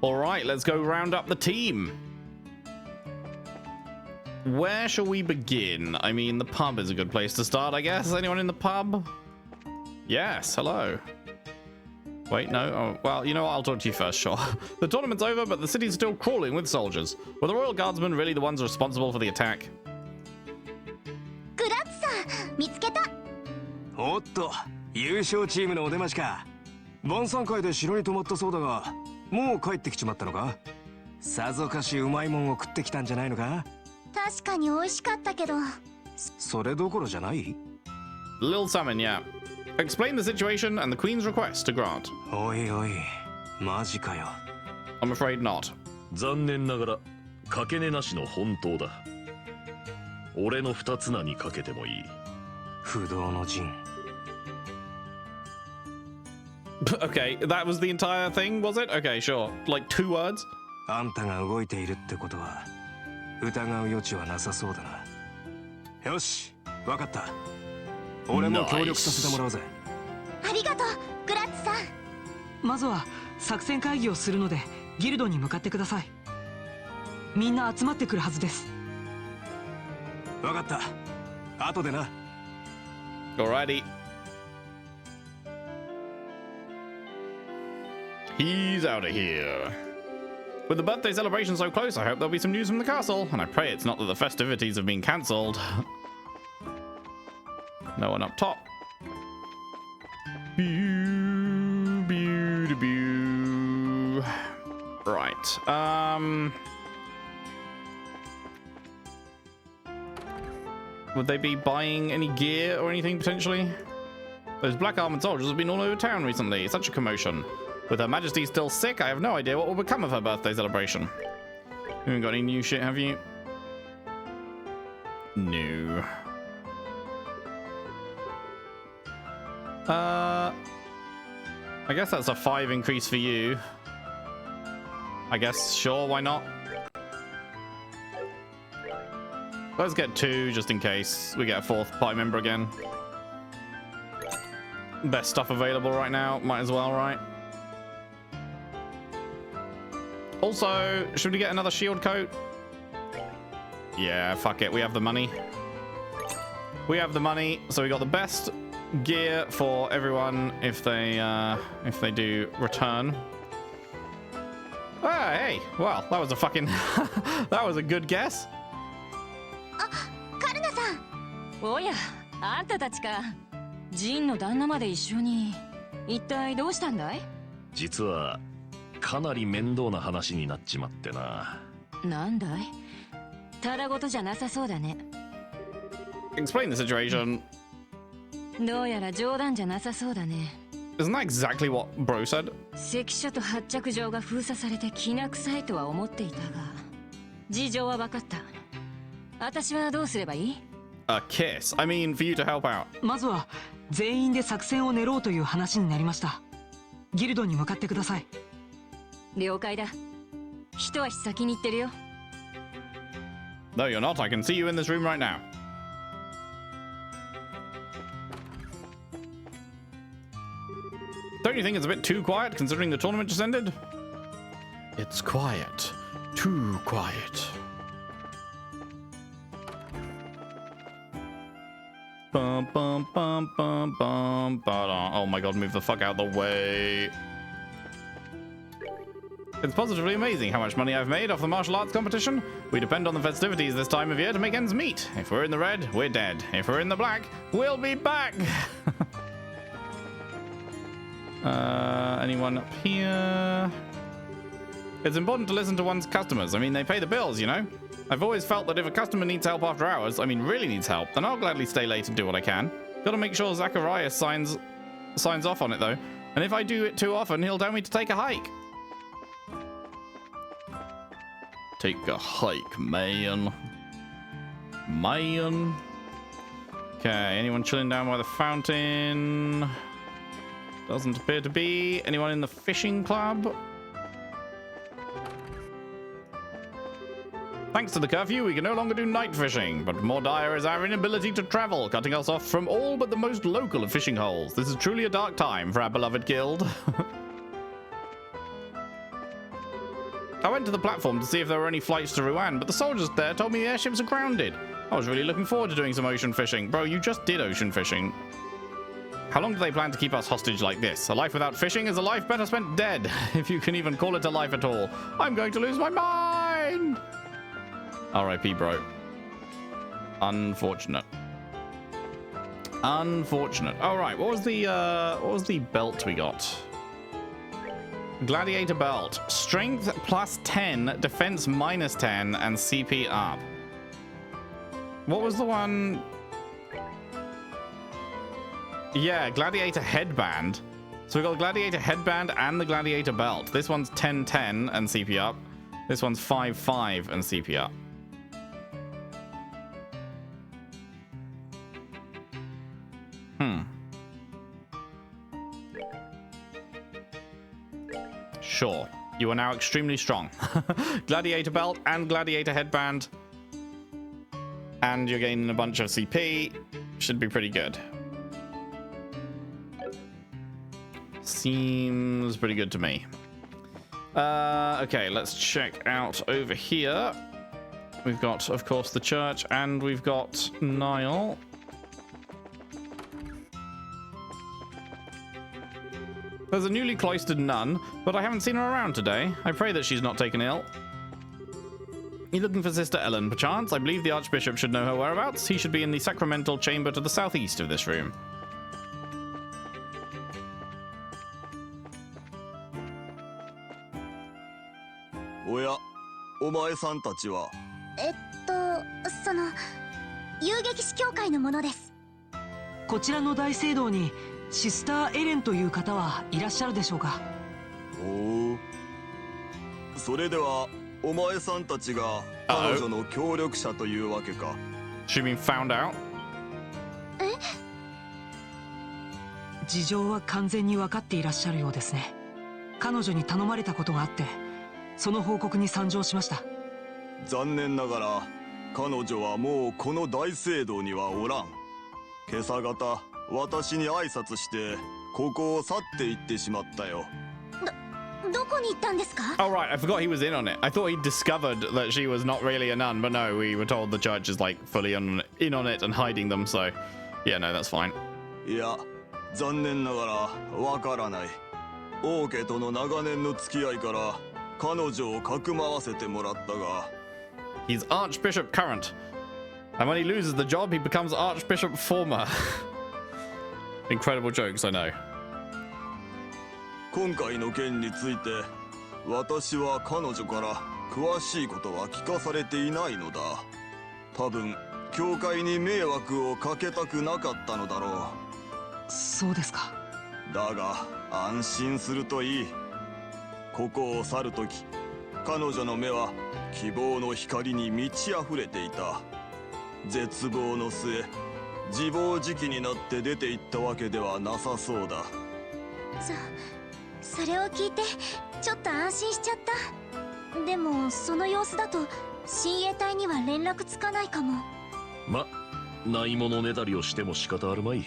Alright, let's go round up the team. Where shall we begin? I mean, the pub is a good place to start, I guess. Anyone in the pub? Yes, hello. Wait, no. Oh, well, you know what? I'll talk to you first, sure. The tournament's over, but the city's still crawling with soldiers. Were the Royal Guardsmen really the ones responsible for the attack? グラッツさん、見つけた。おっと、優勝チームのお出ましか。晩餐会で城に泊まったそうだが、もう帰ってきちまったのか？さぞかしうまいもんを食ってきたんじゃないのか？確かに美味しかったけど。それどころじゃない？ Little summon, yeah. Explain the situation and the Queen's request to grant. おいおい、マジかよ。I'm afraid not. 残念ながらかけねなしの本当だ。俺の二つ名にかけてもいい。不動の陣。Okay, that was the entire thing, was it? Okay, sure. Like 2 words? あんたが動いているってことは疑う余地はなさそうだな。よし、わかった。俺も協力させてもらうぜ。ありがとう、グラッツさん。まずは作戦会議をするのでギルドに向かってください。みんな集まってくるはずです。わかった。後でな。Alrighty. He's out of here. With the birthday celebration so close, I hope there'll be some news from the castle, and I pray it's not that the festivities have been cancelled. No one up top. Bew, bew, de bew. Right. Would they be buying any gear or anything potentially? Those black armored soldiers have been all over town recently. Such a commotion. With Her Majesty still sick, I have no idea what will become of her birthday celebration. You haven't got any new shit, have you? No. I guess that's a 5 increase for you. I guess, sure, why not? Let's get 2 just in case we get a 4th party member again. Best stuff available right now, might as well, right? Also, should we get another shield coat? Yeah, fuck it, we have the money. We have the money, so we got the best gear for everyone if they do return. Ah, hey, well, that was a fucking that was a good guess. カルナさん。おや、あんたたちか。ジンの旦那まで一緒に。一体どうしたんだい？実はかなり面倒な話になっちまってな。なんだい？ただごとじゃなさそうだね。Explain the situation. どうやら冗談じゃなさそうだね。Isn't that exactly what Bro said? 関所と発着場が封鎖されてきな臭いとは思っていたが、事情は分かった。私はどうすればいい？ A kiss. I mean, for you to help out. まずは全員で作戦を練ろうという話になりました。ギルドに向かってください。了解だ。一足先に行ってるよ。No, you're not. I can see you in this room right now. Don't you think it's a bit too quiet considering the tournament just ended? It's quiet. Too quiet. Bum, bum, bum, bum, bum, ba-da. Oh my god, move the fuck out the way. It's positively amazing how much money I've made off the martial arts competition. We depend on the festivities this time of year to make ends meet. If we're in the red, we're dead. If we're in the black, we'll be back. Anyone up here? It's important to listen to one's customers. I mean, they pay the bills, you know? I've always felt that if a customer needs help after hours, I mean really needs help, then I'll gladly stay late and do what I can. Gotta make sure Zacharias signs off on it though. And if I do it too often, he'll tell me to take a hike. Take a hike, man. Man. Okay, anyone chilling down by the fountain? Doesn't appear to be. Anyone in the fishing club? Thanks to the curfew, we can no longer do night fishing, but more dire is our inability to travel, cutting us off from all but the most local of fishing holes. This is truly a dark time for our beloved guild. I went to the platform to see if there were any flights to Rouen, but the soldiers there told me the airships are grounded. I was really looking forward to doing some ocean fishing. Bro, you just did ocean fishing. How long do they plan to keep us hostage like this? A life without fishing is a life better spent dead, if you can even call it a life at all. I'm going to lose my mind! R.I.P. bro. Unfortunate. Unfortunate. All right, what was the belt we got? Gladiator belt. Strength plus 10, defense minus 10, and CP up. What was the one? Yeah, gladiator headband. So we've got the gladiator headband and the gladiator belt. This one's 10-10 and CP up. This one's 5-5 and CP up. Sure. You are now extremely strong. Gladiator belt and gladiator headband. And you're gaining a bunch of CP. Should be pretty good. Seems pretty good to me. Okay, let's check out over here. We've got, of course, the church, and we've got Niall. There's a newly cloistered nun, but I haven't seen her around today. I pray that she's not taken ill. You looking for Sister Ellen, perchance? I believe the Archbishop should know her whereabouts. He should be in the sacramental chamber to the southeast of this room. Oya, お前さんたちはその遊撃士協会のものです。こちらの大聖堂にシスターエレンという方はいらっしゃるでしょうか。おお。それではお前さんたちが彼女の協力者というわけか。She been found out? 事情は完全に分かっていらっしゃるようですね。彼女に頼まれたことがあって、その報告に参上しました。残念ながら彼女はもうこの大聖堂にはおらん。今朝方私に挨拶してここを去って行ってしまったよ。どこに行ったんですか? Oh right, I forgot he was in on it. I thought he discovered that she was not really a nun, but no, we were told the church is like fully in on it and hiding them, so yeah, no, that's fine. いや、残念ながらわからない。王家との長年の付き合いから彼女をかくまわせてもらったが。He's Archbishop current, and when he loses the job, he becomes Archbishop former. Incredible jokes, I know. 今回の件について私は彼女から詳しいことは聞かされていないのだ。多分教会に迷惑をかけたくなかったのだろう。そうですか。だが安心するといい。ここを去るとき彼女の目は希望の光に満ち溢れていた。絶望の末自暴自棄になって出て行ったわけではなさそうだ。それを聞いてちょっと安心しちゃった。でもその様子だと親衛隊には連絡つかないかも。ま、ないものねだりをしても仕方あるまい。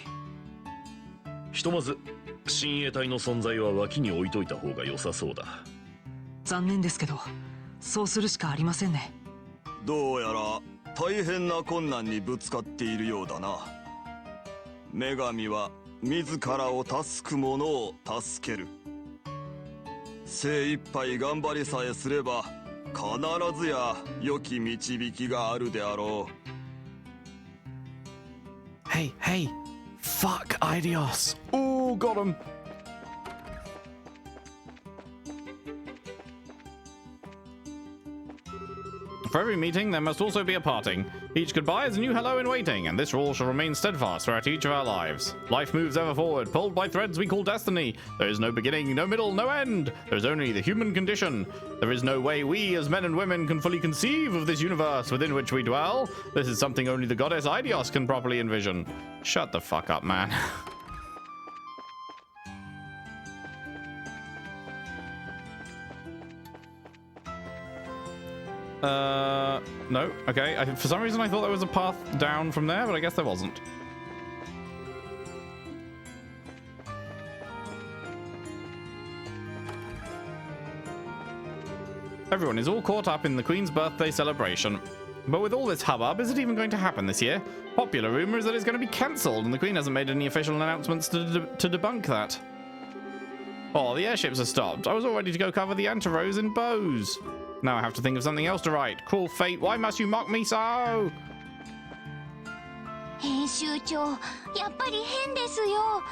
ひとまず親衛隊の存在は脇に置いといた方が良さそうだ。残念ですけどそうするしかありませんね。どうやら大変な困難にぶつかっているようだな。女神は自らを助く者を助ける。精一杯頑張りさえすれば必ずや良き導きがあるであろう。Hey, hey, fuck Idios. Oh, got him. For every meeting, there must also be a parting. Each goodbye is a new hello in waiting, and this rule shall remain steadfast throughout each of our lives. Life moves ever forward, pulled by threads we call destiny. There is no beginning, no middle, no end. There is only the human condition. There is no way we, as men and women, can fully conceive of this universe within which we dwell. This is something only the goddess Idios can properly envision. Shut the fuck up, man. No. Okay. For some reason I thought there was a path down from there, but I guess there wasn't. Everyone is all caught up in the Queen's birthday celebration. But with all this hubbub, is it even going to happen this year? Popular rumor is that it's going to be cancelled, and the Queen hasn't made any official announcements to debunk that. Oh, the airships are stopped. I was all ready to go cover the anti-rose in bows. Now I have to think of something else to write. Cruel fate, why must you mock me so? 編集長、やっぱり変ですよ。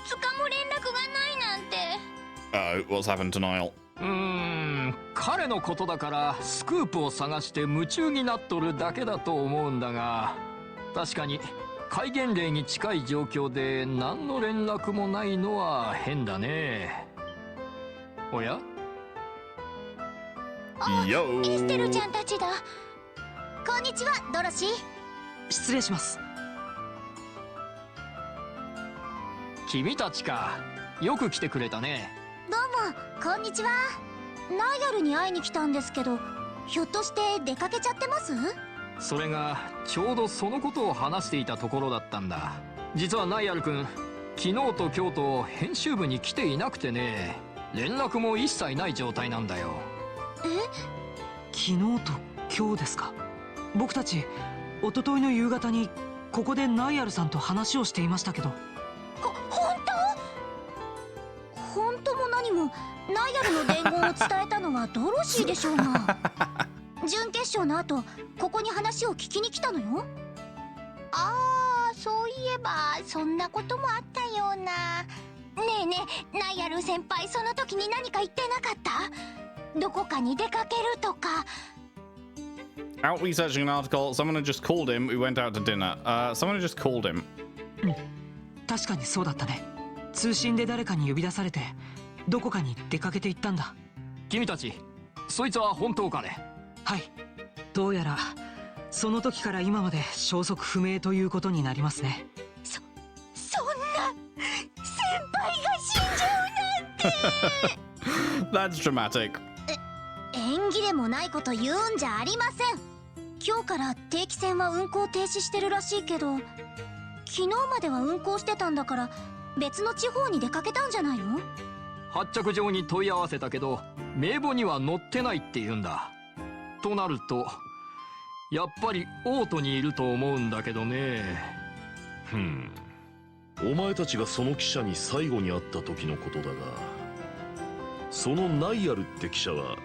2日も連絡がないなんて。Oh, what's happened to Niall? 彼のことだからスクープを探して夢中になっとるだけだと思うんだが、確かに戒厳令に近い状況で何の連絡もないのは変だね。おや？エステルちゃんたちだ。こんにちは、ドロシー。失礼します。君たちか。よく来てくれたね。どうも、こんにちは。ナイアルに会いに来たんですけど、ひょっとして出かけちゃってます？それがちょうどそのことを話していたところだったんだ。実はナイアル君、昨日と今日と編集部に来ていなくてね、連絡も一切ない状態なんだよ。昨日と今日ですか。僕たち一昨日の夕方にここでナイアルさんと話をしていましたけど。本当も何もナイアルの伝言を伝えたのはドロシーでしょうが。準決勝の後ここに話を聞きに来たのよ。ああ、そういえばそんなこともあったような。ねえねえ、ナイアル先輩、その時に何か言ってなかった？どこかに出かけるとか。 Out researching an article, someone had just called him, we went out to dinner. Someone had just called him. 確かにそうだったね。通信で誰かに呼び出されてどこかに出かけていったんだ。君たち、そいつは本当かね？はい、どうやらその時から今まで消息不明ということになりますね。そんな先輩が死んじゃうなんて。 That's dramatic. 縁起でもないこと言うんじゃありません。今日から定期船は運航停止してるらしいけど、昨日までは運航してたんだから別の地方に出かけたんじゃないの？発着場に問い合わせたけど名簿には載ってないって言うんだ。となるとやっぱりオートにいると思うんだけどね。お前たちがその記者に最後に会った時のことだが、そのナイアルって記者は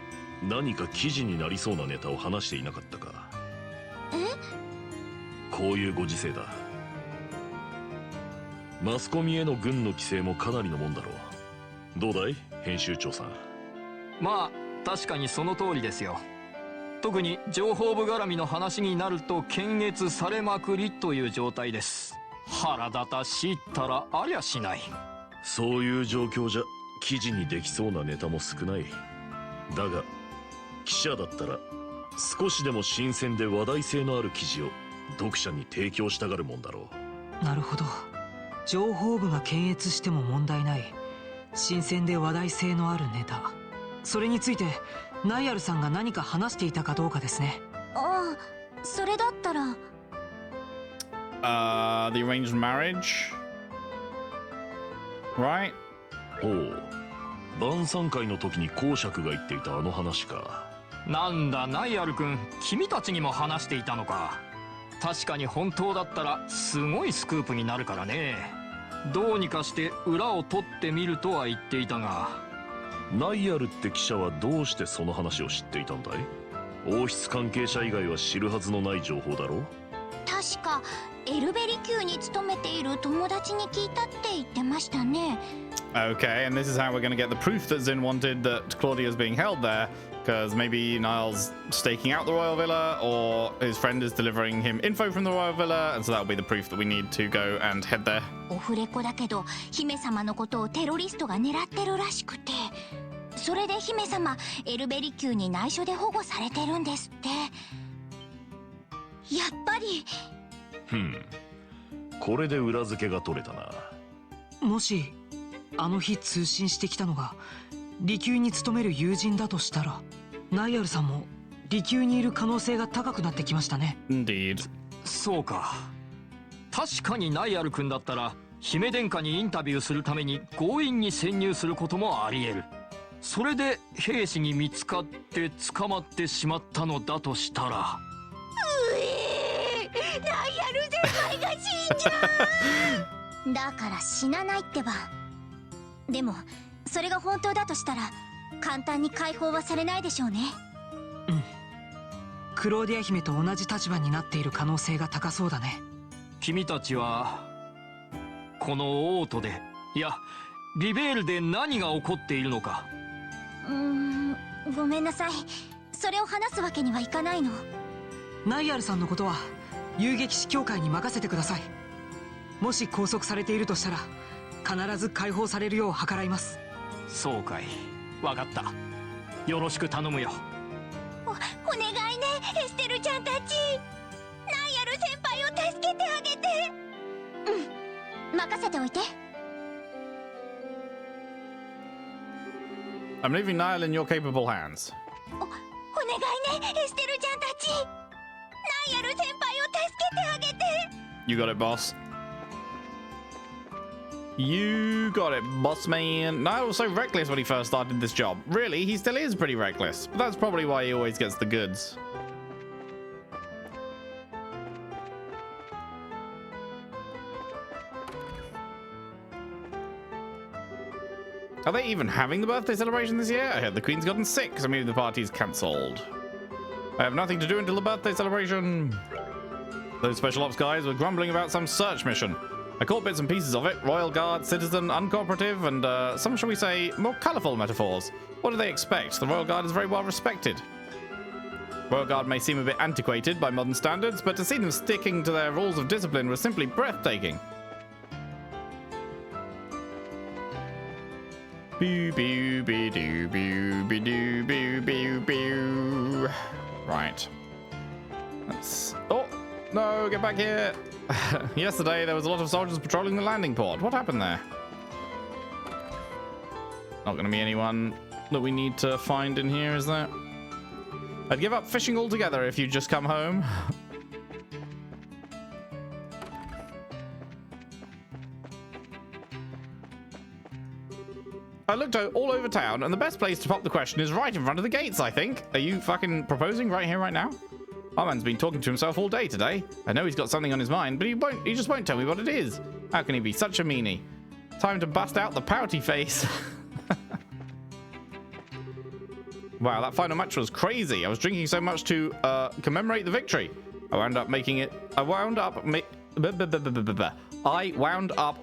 何か記事になりそうなネタを話していなかったか？こういうご時世だ。マスコミへの軍の規制もかなりのもんだろう。どうだい、編集長さん。まあ確かにその通りですよ。特に情報部絡みの話になると検閲されまくりという状態です。腹立たしいったらありゃしない。そういう状況じゃ記事にできそうなネタも少ない。だが記者だったら少しでも新鮮で話題性のある記事を読者に提供したがるもんだろう。なるほど。情報部が検閲しても問題ない新鮮で話題性のあるネタ、それについてナイアルさんが何か話していたかどうかですね。ああ、それだったらThe arranged marriage? Right? ほう、晩餐会の時に公爵が言っていたあの話か。なんだナイアル君、君たちにも話していたのか。確かに本当だったらすごいスクープになるからね。どうにかして裏を取ってみるとは言っていたが。ナイアルって記者はどうしてその話を知っていたんだい？王室関係者以外は知るはずのない情報だろう。確かエルベリ宮に勤めている友達に聞いたって言ってましたね。 Okay, and this is how we're going to get the proof that Zin wanted that Claudia's being held there, because maybe Niall's staking out the royal villa, or his friend is delivering him info from the royal villa, and so that'll be the proof that we need to go and head there. オフレコだけど姫様のことをテロリストが狙ってるらしくて、それで姫様エルベリ宮に内緒で保護されてるんですって。やっぱりこれで裏付けが取れたな。もしあの日通信してきたのが離宮に勤める友人だとしたら、ナイアルさんも離宮にいる可能性が高くなってきましたね。 Indeed. そうか。確かにナイアル君だったら姫殿下にインタビューするために強引に潜入することもあり得る。それで兵士に見つかって捕まってしまったのだとしたら。ナイアル先輩が死んじゃう。だから死なないってば。でもそれが本当だとしたら簡単に解放はされないでしょうね。クローディア姫と同じ立場になっている可能性が高そうだね。君たちはこのオートで、いやリベールで何が起こっているのか。ごめんなさい。それを話すわけにはいかないの。ナイアルさんのことは遊撃士協会に任せてください。もし拘束されているとしたら必ず解放されるよう計らいます。そうかい、わかった。よろしく頼むよ。お願いね、エステルちゃんたち。ナイアル先輩を助けてあげて。任せておいて。I'm leaving Niall in your capable hands. お願いね、エステルちゃんたち。ナイアル先輩を助けてあげて。You got it, boss. You got it, boss man. Niall was so reckless when he first started this job. Really, he still is pretty reckless. But that's probably why he always gets the goods. Are they even having the birthday celebration this year? I heard the Queen's gotten sick, so maybe the party's cancelled. I have nothing to do until the birthday celebration. Those special ops guys were grumbling about some search mission. I caught bits and pieces of it. Royal Guard, citizen, uncooperative, and some, shall we say, more colourful metaphors. What do they expect? The Royal Guard is very well respected. Royal Guard may seem a bit antiquated by modern standards, but to see them sticking to their rules of discipline was simply breathtaking. Boo boo boo doo boo boo doo boo boo boo. Right. Let's. Oh no! Get back here. Yesterday there was a lot of soldiers patrolling the landing port. What happened there? Not going to be anyone that we need to find in here, is there? I'd give up fishing altogether if you'd just come home. I looked all over town, and the best place to pop the question is right in front of the gates, I think. Are you fucking proposing right here, right now? Our man's been talking to himself all day today. I know he's got something on his mind, but he just won't tell me what it is. How can he be such a meanie? Time to bust out the pouty face. Wow, that final match was crazy. I was drinking so much to commemorate the victory. I wound up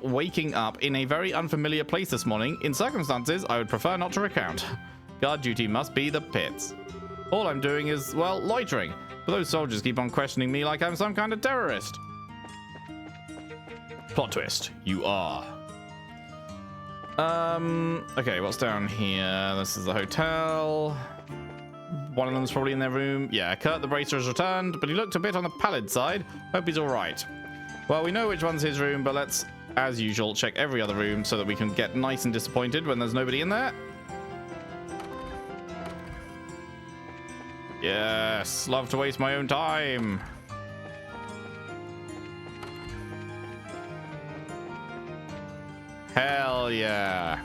waking up in a very unfamiliar place this morning in circumstances I would prefer not to recount. Guard duty must be the pits. All I'm doing is, well, loitering. But those soldiers keep on questioning me like I'm some kind of terrorist. Plot twist. You are. Okay, what's down here? This is the hotel. One of them's probably in their room. Yeah, Kurt the Bracer has returned, but he looked a bit on the pallid side. Hope he's alright. Well, we know which one's his room, but let's, as usual, check every other room so that we can get nice and disappointed when there's nobody in there. Yes, love to waste my own time. Hell yeah.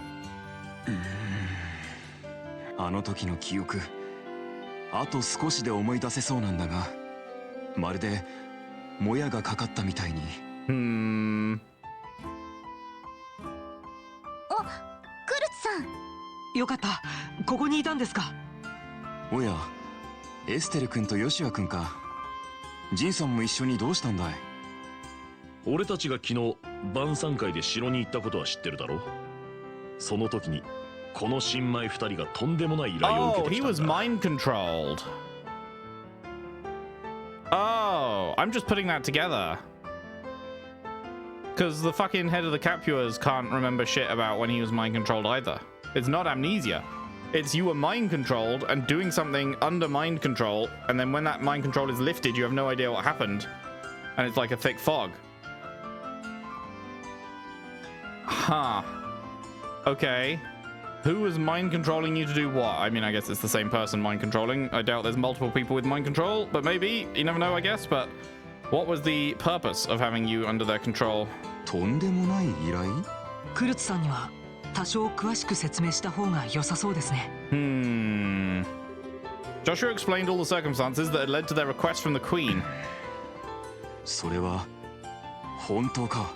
あの時の記憶、あと少しで思い出せそうなんだが、まるでもやがかかったみたいに。お、クルツさん。よかった。ここにいたんですか。おや、エステル君とヨシュア君か。ジンさんも一緒にどうしたんだい？俺たちが昨日晩餐会で城に行ったことは知ってるだろ。その時にこの新米2人がとんでもない依頼を受けてきたんだ。 Oh, he was mind controlled. Oh, I'm just putting that together. Because the fucking head of the Capuas can't remember shit about when he was mind controlled either. It's not amnesia. It's you were mind controlled and doing something under mind control, and then when that mind control is lifted, you have no idea what happened. And it's like a thick fog. Huh. Okay. Who was mind controlling you to do what? I mean, I guess it's the same person mind controlling. I doubt there's multiple people with mind control, but maybe. You never know, I guess. But what was the purpose of having you under their control? とんでもない依頼？クルツさんには多少詳しく説明した方が良さそうですね。Joshua explained all the circumstances that had led to their request from the Queen. それは本当か？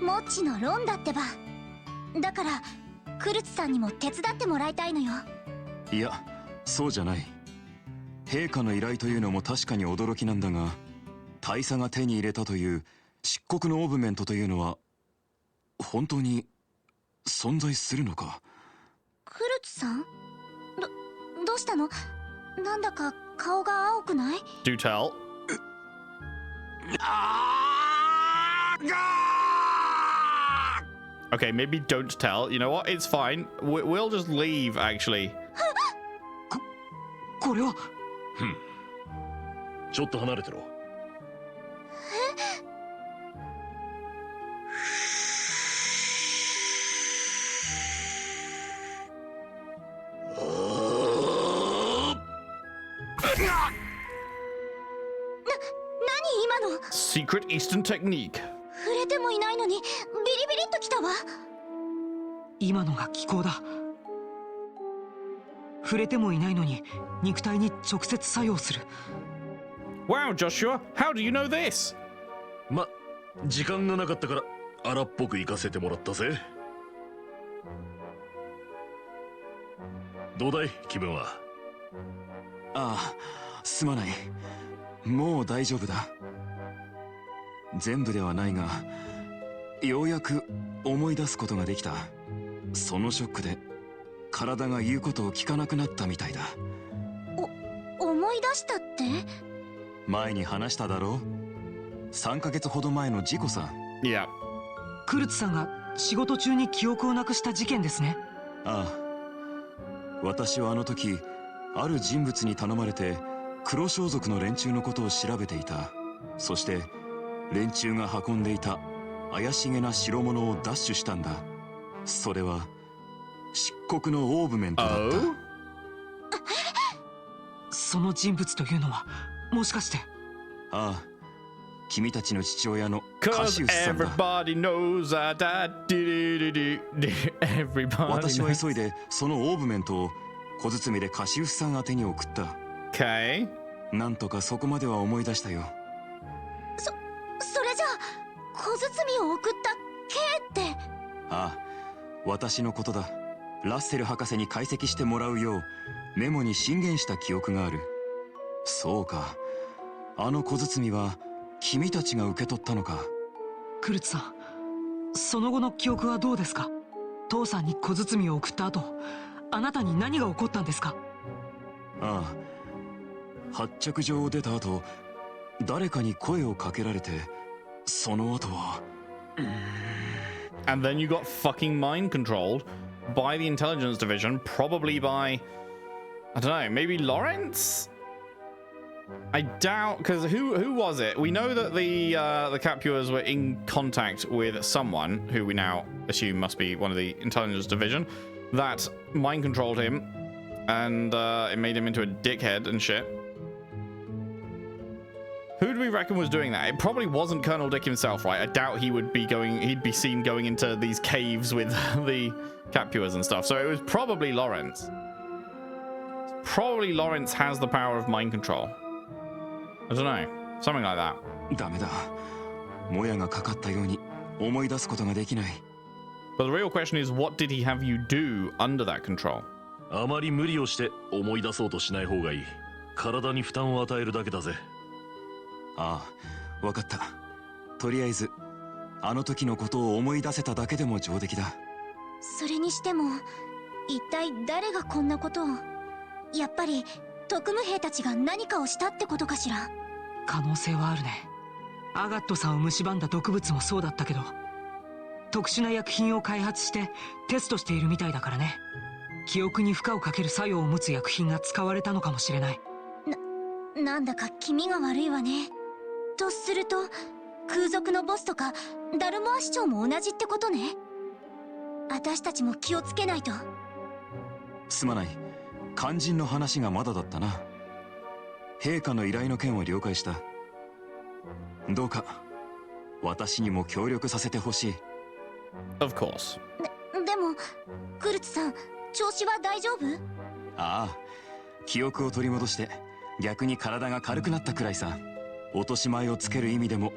モッチの論だってば。だからクルツさんにも手伝ってもらいたいのよ。いや、そうじゃない。陛下の依頼というのも確かに驚きなんだが、大佐が手に入れたという漆黒のオーブメントというのは本当に存在するのか？クルツさん？どうしたの？なんだか顔が青くない？ Do tell. Okay, maybe don't tell. You know what? It's fine. We'll just leave, actually. これは。ちょっと離れてろ。何今の。 Secret Eastern technique. 触れてもいないのにビリビリっときたわ。今のが気候だ。触れてもいないのに肉体に直接作用する。 Wow, Joshua, how do you know this? ま、時間がなかったから荒っぽく行かせてもらったぜ。どうだい、気分は。ああ、すまない。もう大丈夫だ。全部ではないが、ようやく思い出すことができた。そのショックで体が言うことを聞かなくなったみたいだ。思い出したって？前に話しただろう。3ヶ月ほど前の事故さ。いや。クルツさんが仕事中に記憶をなくした事件ですね。ああ。私はあの時、ある人物に頼まれて黒装束の連中のことを調べていた。そして連中が運んでいた怪しげな代物を奪取したんだ。それは漆黒のオーブメントだった。その人物というのはもしかして。ああ、君たちの父親のカシウスさんだ。私は急いでそのオーブメントを小包でカシウスさん宛てに送った。Okay. なんとかそこまでは思い出したよ。それじゃあ小包を送った K って。ああ、私のことだ。ラッセル博士に解析してもらうようメモに進言した記憶がある。そうか、あの小包は君たちが受け取ったのか。クルツさん、その後の記憶はどうですか？父さんに小包を送った後、あなたに何が起こったんですか？ああ、発着場を出た後、誰かに声をかけられて、その後は。And then you got fucking mind controlled by the intelligence division, probably by, I don't know, maybe Lawrence? I doubt, because who was it? We know that the Capuas were in contact with someone who we now assume must be one of the intelligence division that mind controlled him, and it made him into a dickhead and shit. Who do we reckon was doing that? It probably wasn't Colonel Dick himself, right? I doubt he'd be seen going into these caves with the Capuas and stuff. So it was probably Lawrence. Probably Lawrence has the power of mind control. I don't know. Something like that. ダメだ。もやがかかったように思い出すことができない。But the real question is, what did he have you do under that control? あまり無理をして思い出そうとしない方がいい。体に負担を与えるだけだぜ。ああ、わかった。とりあえずあの時のことを思い出せただけでも上出来だ。それにしても一体誰がこんなことを。やっぱり特務兵たちが何かをしたってことかしら。可能性はあるね。アガットさんを蝕んだ毒物もそうだったけど、特殊な薬品を開発してテストしているみたいだからね。記憶に負荷をかける作用を持つ薬品が使われたのかもしれない。なんだか気味が悪いわね。とすると空賊のボスとかダルモア市長も同じってことね。私たちも気をつけないと。すまない。肝心の話がまだだったな。陛下の依頼の件を了解した。どうか私にも協力させてほしい。Of course. でもクルツさん、調子は大丈夫？ああ、記憶を取り戻して逆に体が軽くなったくらいさ。落とし前をつける意味でも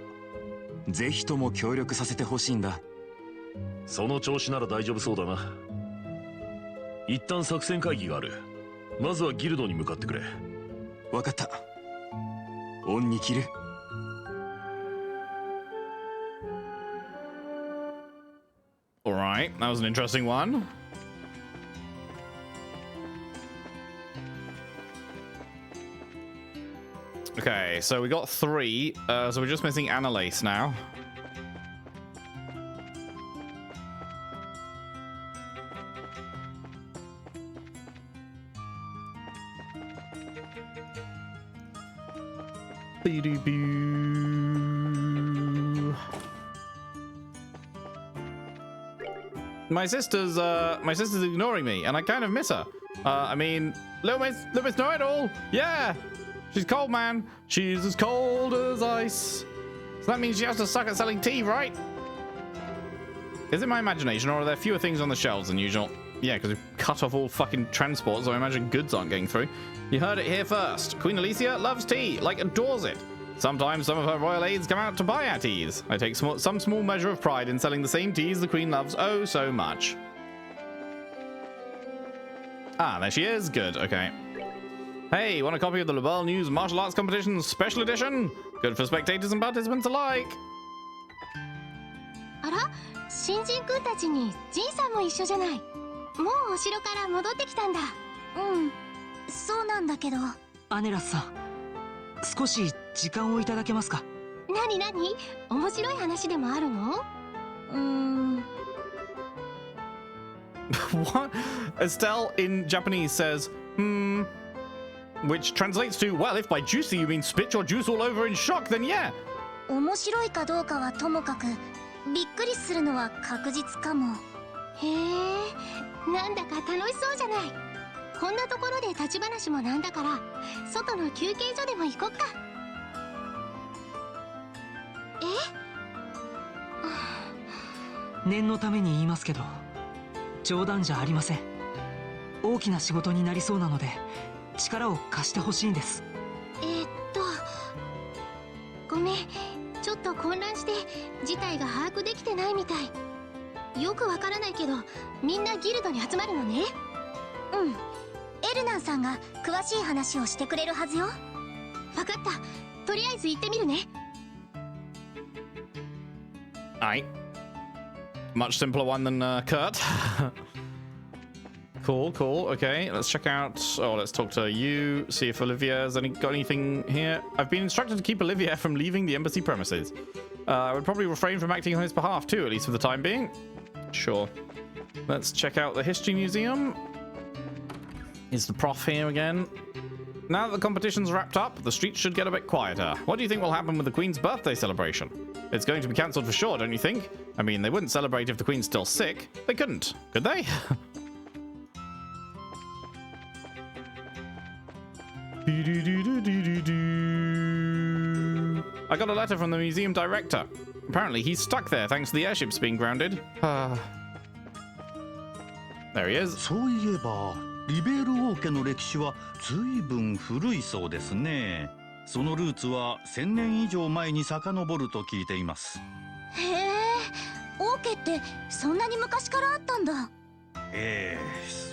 ぜひとも協力させてほしいんだ。その調子なら大丈夫そうだな。一旦作戦会議がある。まずはギルドに向かってくれ。わかった。恩に着る。Alright, that was an interesting one. Okay, so we got 3, so we're just missing Annalise now. My sister's ignoring me, and I kind of miss her. I mean, Little Miss Know-It-All. Yeah, she's cold, man. She's as cold as ice. So that means she has to suck at selling tea, right? Is it my imagination, or are there fewer things on the shelves than usual? Yeah, because we've cut off all fucking transport, so I imagine goods aren't getting through. You heard it here first. Queen Alicia loves tea, like adores it. Sometimes some of her royal aides come out to buy our teas. I take some small measure of pride in selling the same teas the Queen loves oh so much. Ah, there she is. Good, okay. Hey, want a copy of the Lebel News Martial Arts Competition Special Edition? Good for spectators and participants alike. あら、新人君たちにジンさんも一緒じゃない。もうお城から戻ってきたんだ。うん、そうなんだけど。アネラスさん、少し時間をいただけますか？なになに？面白い話でもあるの？What? Estelle in Japanese says, which translates to, well, if by juicy you mean spit your juice all over in shock, then yeah. 面白いかどうかはともかく、びっくりするのは確実かも。へえ、なんだか楽しそうじゃない。こんなところで立ち話もなんだから、外の休憩所でも行こっか。念のために言いますけど、冗談じゃありません。大きな仕事になりそうなので力を貸してほしいんです。ごめん、ちょっと混乱して事態が把握できてないみたい。よくわからないけど、みんなギルドに集まるのね。うん、エルナンさんが詳しい話をしてくれるはずよ。わかった、とりあえず行ってみるね。Aight. Much simpler one than Kurt. Cool, cool. Okay, let's check out. Oh, let's talk to you. See if Olivia's got anything here. I've been instructed to keep Olivia from leaving the embassy premises. I would probably refrain from acting on his behalf too, at least for the time being. Sure. Let's check out the history museum. Is the prof here again? Now that the competition's wrapped up, the streets should get a bit quieter. What do you think will happen with the Queen's birthday celebration? It's going to be cancelled for sure, don't you think? I mean, they wouldn't celebrate if the Queen's still sick. They couldn't, could they? I got a letter from the museum director. Apparently he's stuck there thanks to the airships being grounded. There he is. そういえば、リベール王家の歴史は随分古いそうですね。そのルーツは1000年以上前に遡ると聞いています。へえ、王家ってそんなに昔からあったんだ。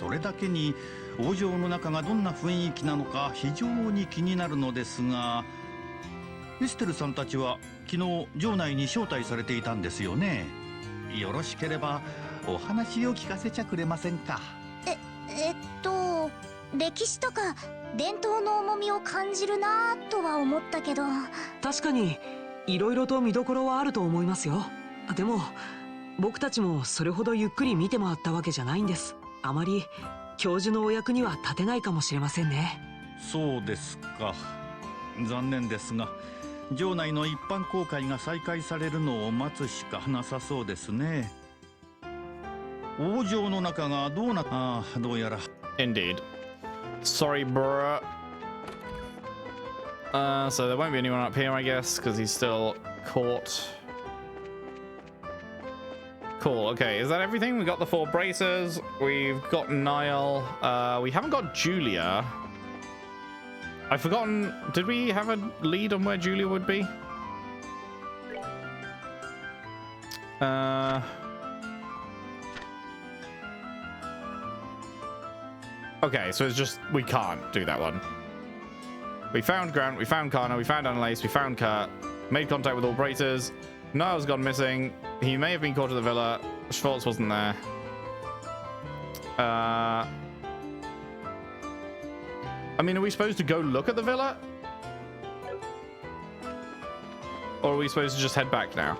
それだけに王城の中がどんな雰囲気なのか非常に気になるのですが、エステルさんたちは昨日城内に招待されていたんですよね。よろしければお話を聞かせちゃくれませんか？歴史とか伝統の重みを感じるなぁとは思ったけど。確かにいろいろと見どころはあると思いますよ。でも僕たちもそれほどゆっくり見て回ったわけじゃないんです。あまり教授のお役には立てないかもしれませんね。そうですか。残念ですが、城内の一般公開が再開されるのを待つしかなさそうですね。王城の中がどうどうやら。Indeed. Sorry, bruh. So there won't be anyone up here, I guess, because he's still caught. Cool, okay, is that everything? We got the 4 bracers, we've got Niall, we haven't got Julia. I've forgotten, did we have a lead on where Julia would be? Okay, so it's just, we can't do that one. We found Grant, we found Kana, we found Annalise, we found Kurt, made contact with all bracers. Niall's gone missing. He may have been caught at the villa. Schwartz wasn't there. I mean, are we supposed to go look at the villa? Or are we supposed to just head back now?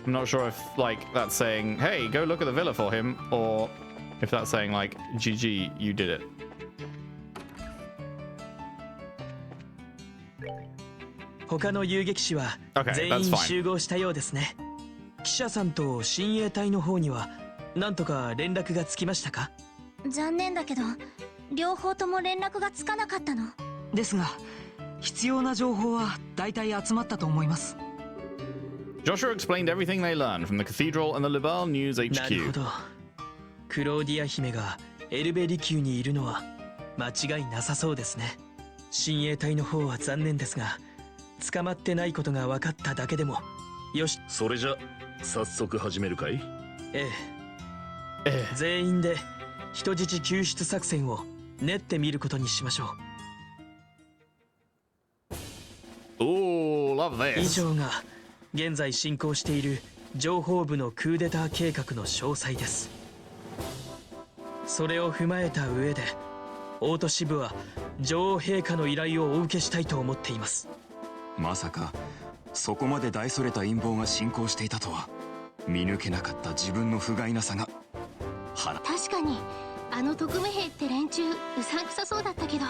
I'm not sure if, like, that's saying, hey, go look at the villa for him, or if that's saying, like, GG, you did it. 他の遊撃士は Okay, 全 that's 員 fine. 集合したようですね。記者さんと親衛隊の方には何とか連絡がつきましたか？残念だけど両方とも連絡がつかなかったの。ですが必要な情報は大体集まったと思います。 Joshua explained everything they learned from the cathedral and the Liberal News なるほ HQ. ど。クローディア姫がエルベリ宮にいるのは間違いなさそうですね。親衛隊の方は残念ですが、捕まってないことが分かっただけでもよし。それじゃ早速始めるかい？ええ。全員で人質救出作戦を練ってみることにしましょOh, う。love 以 this. 上が現在進行している情報部のクーデター計画の詳細です。それを踏まえた上で大都市部は女王陛下の依頼をお受けしたいと思っています。まさかそこまで大それた陰謀が進行していたとは見抜けなかった自分の不甲斐なさが腹。確かにあの特務兵って連中うさんくさそうだったけど、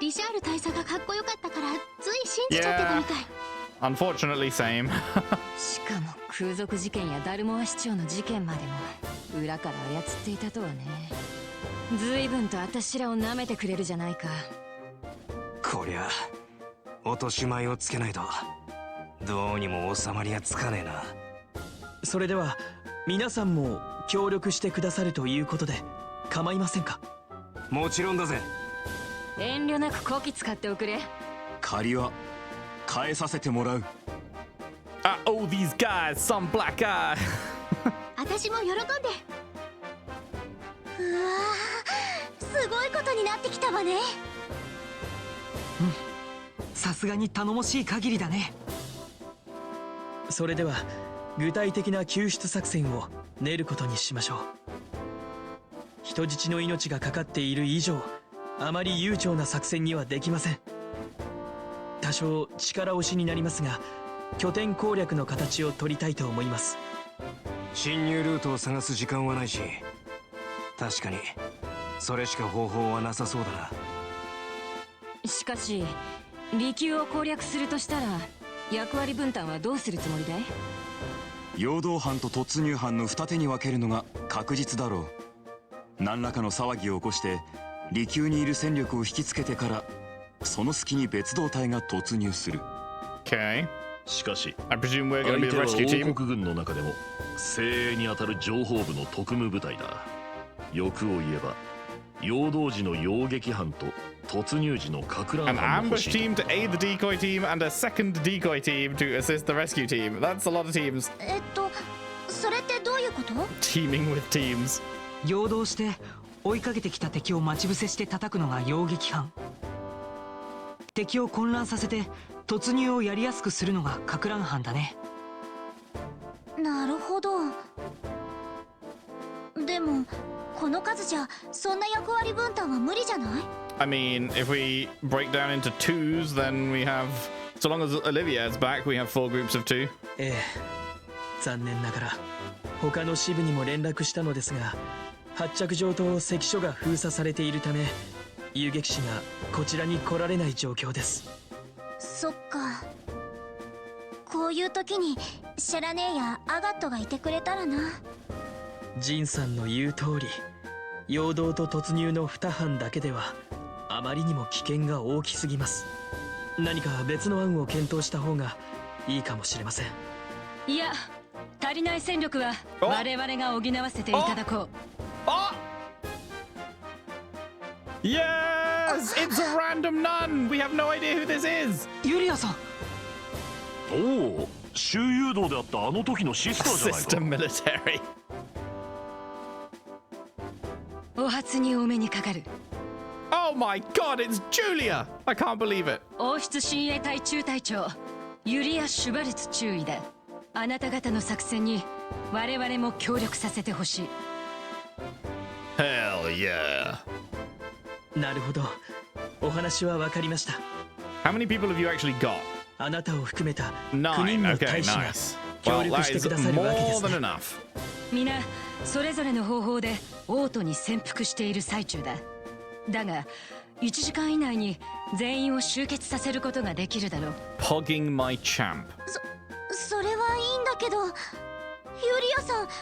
リシャール大佐がかっこよかったからつい信じちゃってたみたい。Unfortunately, same. しかも空賊事件やダルモア市長の事件までも裏から操っていたとはね。随分と私らを舐めてくれるじゃないか。こりゃ落とし前をつけないとどうにも収まりがつかねえな。それでは皆さんも協力してくださるということで構いませんか？もちろんだぜ。遠慮なくこき使っておくれ。借りは返させてもらう。Oh, these guys, some black guy. 私も喜んで。うわー、すごいことになってきたわね。さすがに頼もしい限りだね。それでは具体的な救出作戦を練ることにしましょう。人質の命がかかっている以上、あまり悠長な作戦にはできません。多少力押しになりますが、拠点攻略の形を取りたいと思います。侵入ルートを探す時間はないし、確かにそれしか方法はなさそうだな。しかし離宮を攻略するとしたら役割分担はどうするつもりだい？陽動班と突入班の二手に分けるのが確実だろう。何らかの騒ぎを起こして離宮にいる戦力を引きつけてからその隙に別動隊が突入する。 Okay. しかし I presume we're 相 going to be 手 the は rescue team. 王国軍の中でも精鋭にあたる情報部の特務部隊だ。欲を言えば陽動時の擁撃班と突入時のか乱 An 班も欲 ambush しい。 team to aid the decoy team and a second decoy team to assist the rescue team. That's a lot of teams. それってどういうこと？ Teaming with teams. 陽動して追いかけてきた敵を待ち伏せして叩くのが擁撃犯。敵を混乱させて突入をやりやすくするのがか乱犯だね。なるほど。でもこの数じゃそんな役割分担は無理じゃない？ I mean, if we break down into twos, then we have, so long as Olivia is back, we have 4 groups of 2. ええ、残念ながら他の支部にも連絡したのですが、発着場と関所が封鎖されているため遊撃士がこちらに来られない状況です。そっか。こういう時にシャラネーやアガットがいてくれたらな。ジンさんの言う通り、陽動と突入の2班だけではあまりにも危険が大きすぎます。何か別の案を検討した方がいいかもしれません。いや、足りない戦力は我々が補わせていただこう。Yes! It's a random nun! We have no idea who this is! ユリアさん。おお、周遊道であったあの時のシスターじゃないか。 Assistant military. お初にお目にかかる。 Oh my god, it's Julia! I can't believe it. 王室親衛隊中隊長ユリア・シュバルツ中尉だ。あなた方の作戦に我々も協力させてほしい。 Hell yeah. なるほど、お話は分かりました。 How many people have you actually got? あなたを含めた9 9. 人の Okay, 大使が nice. 協 Well, 力 that して is くださるわけで more す than ね。 enough. 皆それぞれの方法で王都に潜伏している最中だ。だが1時間以内に全員を集結させることができるだろう。 Pogging my champ. それはいいんだけど、ユリアさん、ど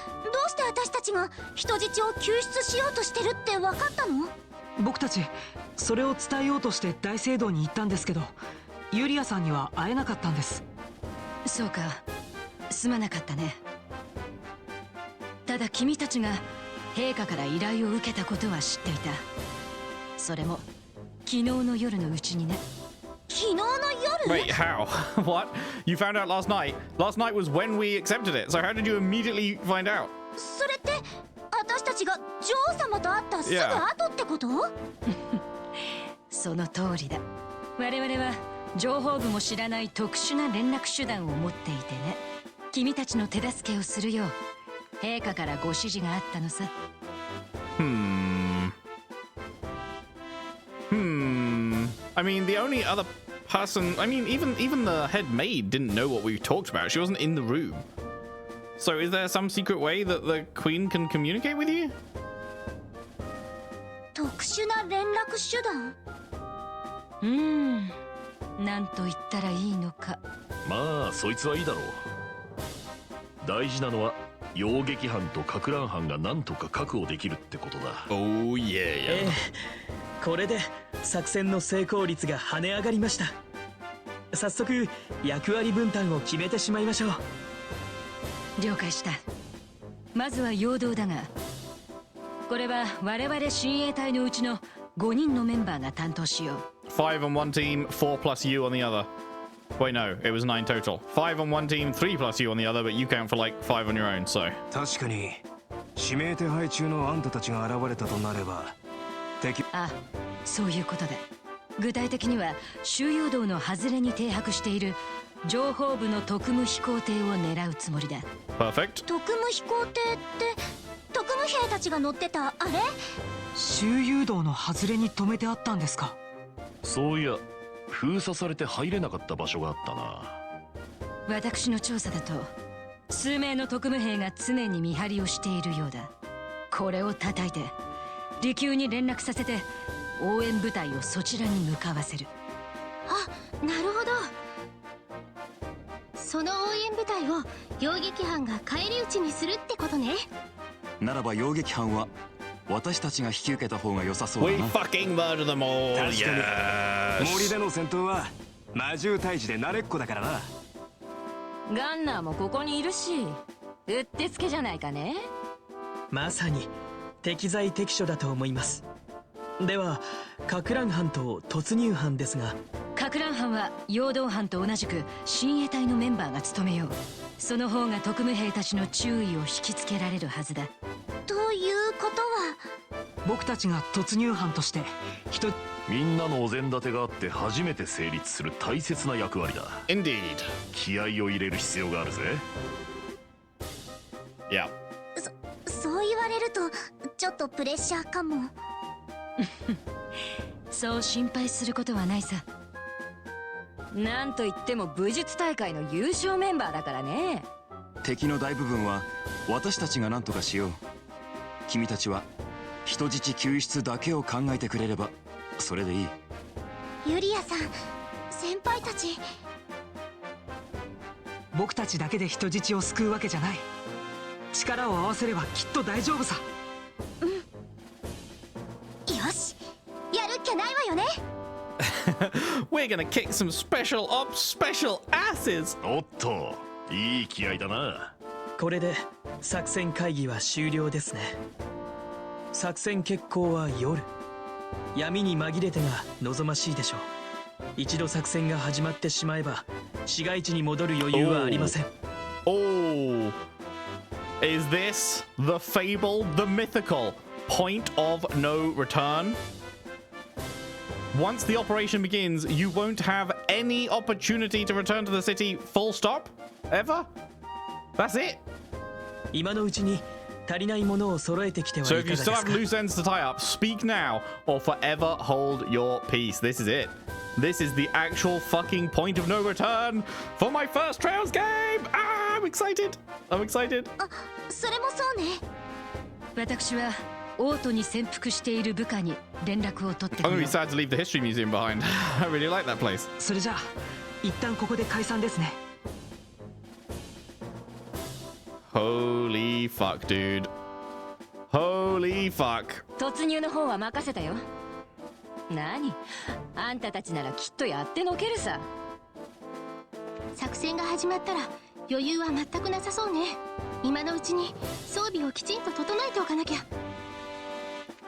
うして私たちが人質を救出しようとしてるって分かったの？僕たちそれを伝えようとして大聖堂に行ったんですけど、ユリアさんには会えなかったんです。そうか、すまなかったね。ただ君たちが陛下から依頼を受けたことは知っていた。それも昨日の夜のうちにね。昨日の夜？ Wait, how? What? You found out last night? Last night was when we accepted it. So how did you immediately find out? それって私たちが女王様と会ったすぐ後ってこと？その通りだ。我々は情報部も知らない特殊な連絡手段を持っていてね。君たちの手助けをするよう陛下からご指示があったのさ。I mean, the only other person, I mean, even the head maid didn't know what we talked about. She wasn't in the room. So is there some secret way that the queen can communicate with you? 特殊な連絡手段？なんと言ったらいいのか。まあそいつはいいだろう。大事なのは擁撃班とかく乱班が何とか確保できるってことだ。Oh yeah. これで作戦の成功率が跳ね上がりました。早速役割分担を決めてしまいましょう。了解した。まずは陽動だが、これは我々親衛隊のうちの5人のメンバーが担当しよう。5 on one team, 4 plus you on the other. Wait, no, it was 9 total. 5 on one team, 3 plus you on the other, but you count for like 5 on your own, so. 確かに指名手配中のあんたたちが現れたとなれば敵。あ、そういうことだ。具体的には収容道の外れに停泊している情報部の特務飛行艇を狙うつもりだ。 Perfect. 特務飛行艇って特務兵たちが乗ってたあれ？周遊道の外れに止めてあったんですか？そういや封鎖されて入れなかった場所があったな。私の調査だと数名の特務兵が常に見張りをしているようだ。これを叩いて離宮に連絡させて応援部隊をそちらに向かわせる。あ、なるほど。その応援部隊を擁撃班が返り討ちにするってことね。ならば擁撃班は私たちが引き受けた方が良さそうだ We な。 fucking murder them all. 確かに Yes. 森での戦闘は魔獣退治で慣れっこだからな。ガンナーもここにいるし、うってつけじゃないかね。まさに適材適所だと思います。ではかく乱班と突入班ですが、かく乱班は陽動班と同じく親衛隊のメンバーが務めよう。その方が特務兵たちの注意を引きつけられるはずだ。ということは僕たちが突入班としてみんなのお膳立てがあって初めて成立する大切な役割だ。 Indeed. 気合を入れる必要があるぜ。Yeah. そう言われるとちょっとプレッシャーかも。そう心配することはないさ。なんといっても武術大会の優勝メンバーだからね。敵の大部分は私たちが何とかしよう。君たちは人質救出だけを考えてくれればそれでいい。ユリアさん、先輩たち。僕たちだけで人質を救うわけじゃない。力を合わせればきっと大丈夫さ。よし、やるっきゃないわよね。We're gonna kick some special ops special asses. おっといい気合だな。これで作戦会議は終了ですね。作戦決行は夜。闇に紛れてが望ましいでしょう。一度作戦が始まってしまえば市街地に戻る余裕はありません。Oh, is this the fable, the mythical point of no return? Once the operation begins, you won't have any opportunity to return to the city full stop? Ever? That's it? 今のうちに足りないものを揃えてきてはいか So が if で you す still か。 have loose ends to tie up, speak now or forever hold your peace. This is it. This is the actual fucking point of no return for my first Trails game! Ah, I'm excited. I'm excited. あ、それもそうね。私は王都に潜伏している部下に連絡を取って I'm く gonna れ be sad to leave the history museum behind. I really like that place. それじゃあ一旦ここで解散ですね。 Holy fuck, dude. Holy fuck. 突入の方は任せたよ。何あんたたちならきっとやってのけるさ。作戦が始まったら余裕は全くなさそうね。今のうちに装備をきちんと整えておかなきゃ。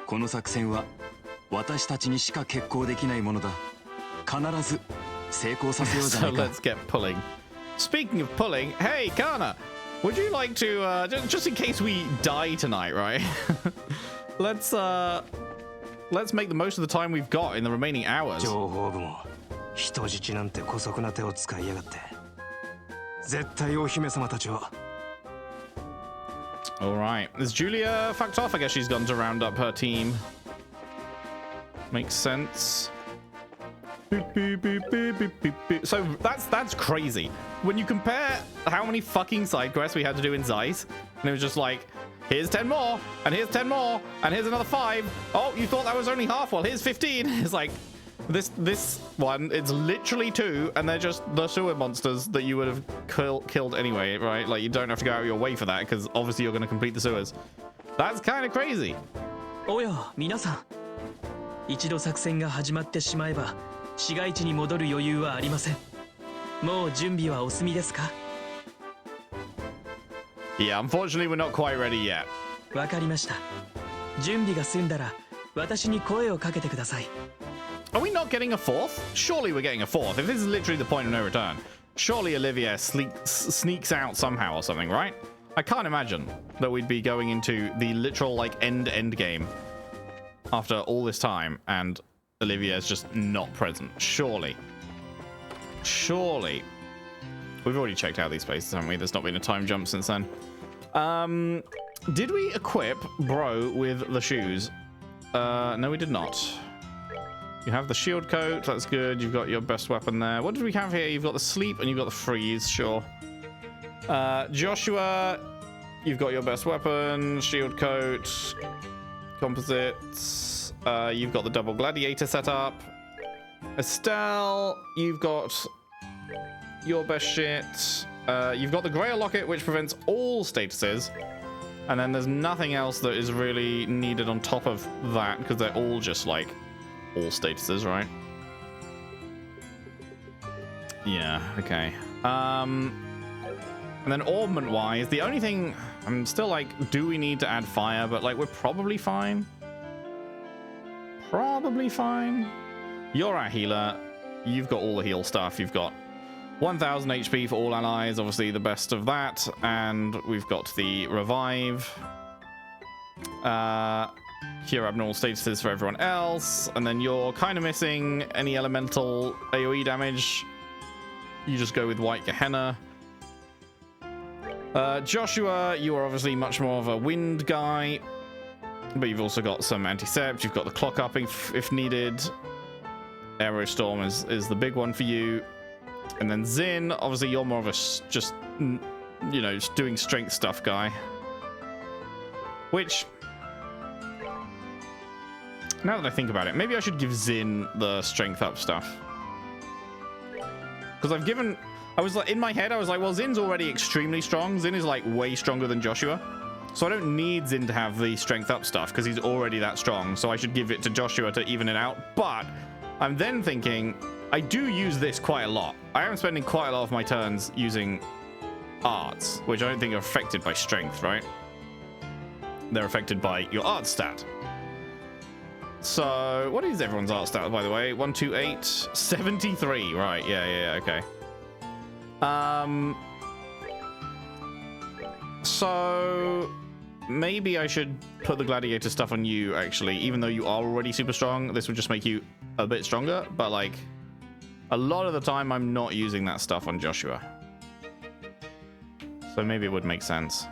この作戦は私たちにしか決行できないものだ。必ず成功させようじゃないか。 So let's get pulling. Speaking of pulling, hey Kana, would you like to just in case we die tonight, right? let's make the most of the time we've got in the remaining hours. 情報部も人質なんて姑息な手を使いやがって。絶対お姫様たちを。All right. Is Julia fucked off? I guess she's gone to round up her team. Makes sense. Beep, beep, beep, beep, beep, beep, beep. So that's crazy. When you compare how many fucking side quests we had to do in Zeiss, and it was just like, here's 10 more, and here's 10 more, and here's another 5. Oh, you thought that was only half? Well, here's 15. It's like, this one, it's literally 2, and they're just the sewer monsters that you would have killed anyway, right? Like, you don't have to go out of your way for that, because obviously you're going to complete the sewers. That's kind of crazy. おや皆さん、一度作戦が始まってしまえば市街地に戻る余裕はありません。もう準備はお済みですか？ Yeah, unfortunately we're not quite ready yet. わかりました。準備が済んだら私に声をかけてください。 Are we not getting a 4th? Surely we're getting a 4th. If this is literally the point of no return, surely Olivia sneaks out somehow or something, right? I can't imagine that we'd be going into the literal like end game after all this time and Olivia is just not present. Surely. We've already checked out these places, haven't we? There's not been a time jump since then. Did we equip Bro with the shoes? No, we did not. You have the shield coat, that's good. You've got your best weapon there. What did we have here? You've got the sleep and you've got the freeze, sure. Joshua, you've got your best weapon, shield coat, composites. You've got the double gladiator setup. Estelle, you've got your best shit. You've got the Grail Locket, which prevents all statuses. And then there's nothing else that is really needed on top of that, because they're all just like all statuses, right? Yeah, okay. And then ornament wise, the only thing I'm still like, do we need to add fire? But like, we're probably fine. You're our healer. You've got all the heal stuff. You've got 1000 HP for all allies, obviously the best of that. And we've got the revive. Cure abnormal statuses for everyone else. And then you're kind of missing any elemental AoE damage. You just go with White Gehenna. Joshua, you are obviously much more of a wind guy. But you've also got some anti-sept. You've got the clock up if needed. Aerostorm is the big one for you. And then Zin, obviously you're more of a just, you know, just doing strength stuff guy. Which, now that I think about it, maybe I should give Zin the strength up stuff. Because I was like, in my head, I was like, well, Zin's already extremely strong. Zin is like way stronger than Joshua. So I don't need Zin to have the strength up stuff because he's already that strong. So I should give it to Joshua to even it out. But I'm then thinking, I do use this quite a lot. I am spending quite a lot of my turns using arts, which I don't think are affected by strength, right? They're affected by your art stat. So what is everyone's art stat, by the way? 128, 73. Right, yeah, okay. So maybe I should put the gladiator stuff on you, actually. Even though you are already super strong, this would just make you a bit stronger. But like, a lot of the time I'm not using that stuff on Joshua. So maybe it would make sense.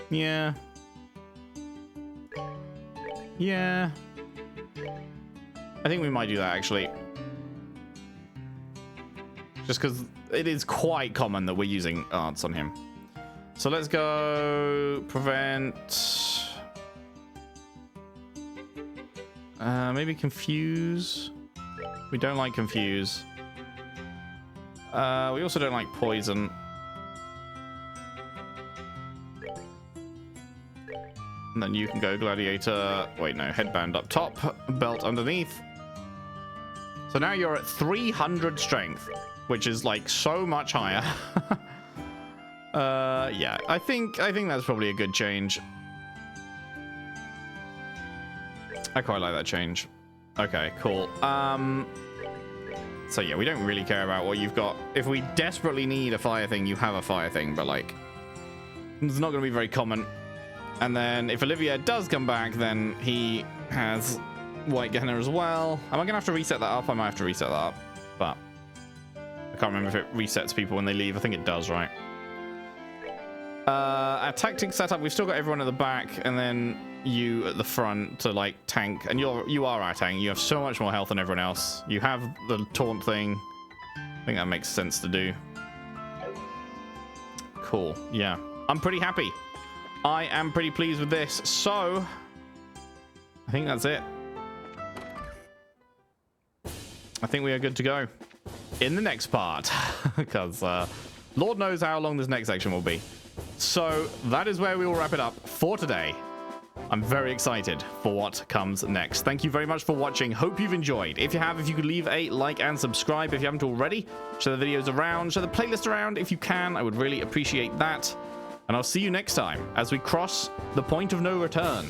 Yeah. I think we might do that, actually. Just because it is quite common that we're using arts on him. So let's go prevent. Maybe confuse. We don't like confuse. We also don't like poison. And then you can go gladiator. Wait, no, headband up top, belt underneath. So now you're at 300 strength, which is like so much higher. Yeah, I think that's probably a good change. I quite like that change. Okay, cool. So yeah, we don't really care about what you've got. If we desperately need a fire thing, you have a fire thing, but like, it's not going to be very common. And then if Olivia does come back, then he has White Gehenna as well. Am I going to have to reset that up? I might have to reset that up, but I can't remember if it resets people when they leave. I think it does, right? Our tactics setup, we've still got everyone at the back, and then you at the front to like tank, and you are our tank. You have so much more health than everyone else. You have the taunt thing. I think that makes sense to do. Cool. Yeah, I'm pretty happy. I am pretty pleased with this. So I think that's it. I think we are good to go in the next part, because Lord knows how long this next section will be. So that is where we will wrap it up for today. I'm very excited for what comes next. Thank you very much for watching. Hope you've enjoyed. If you have, if you could leave a like and subscribe if you haven't already. Share the videos around, share the playlist around if you can. I would really appreciate that. And I'll see you next time as we cross the point of no return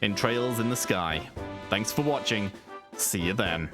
in Trails in the Sky. Thanks for watching. See you then.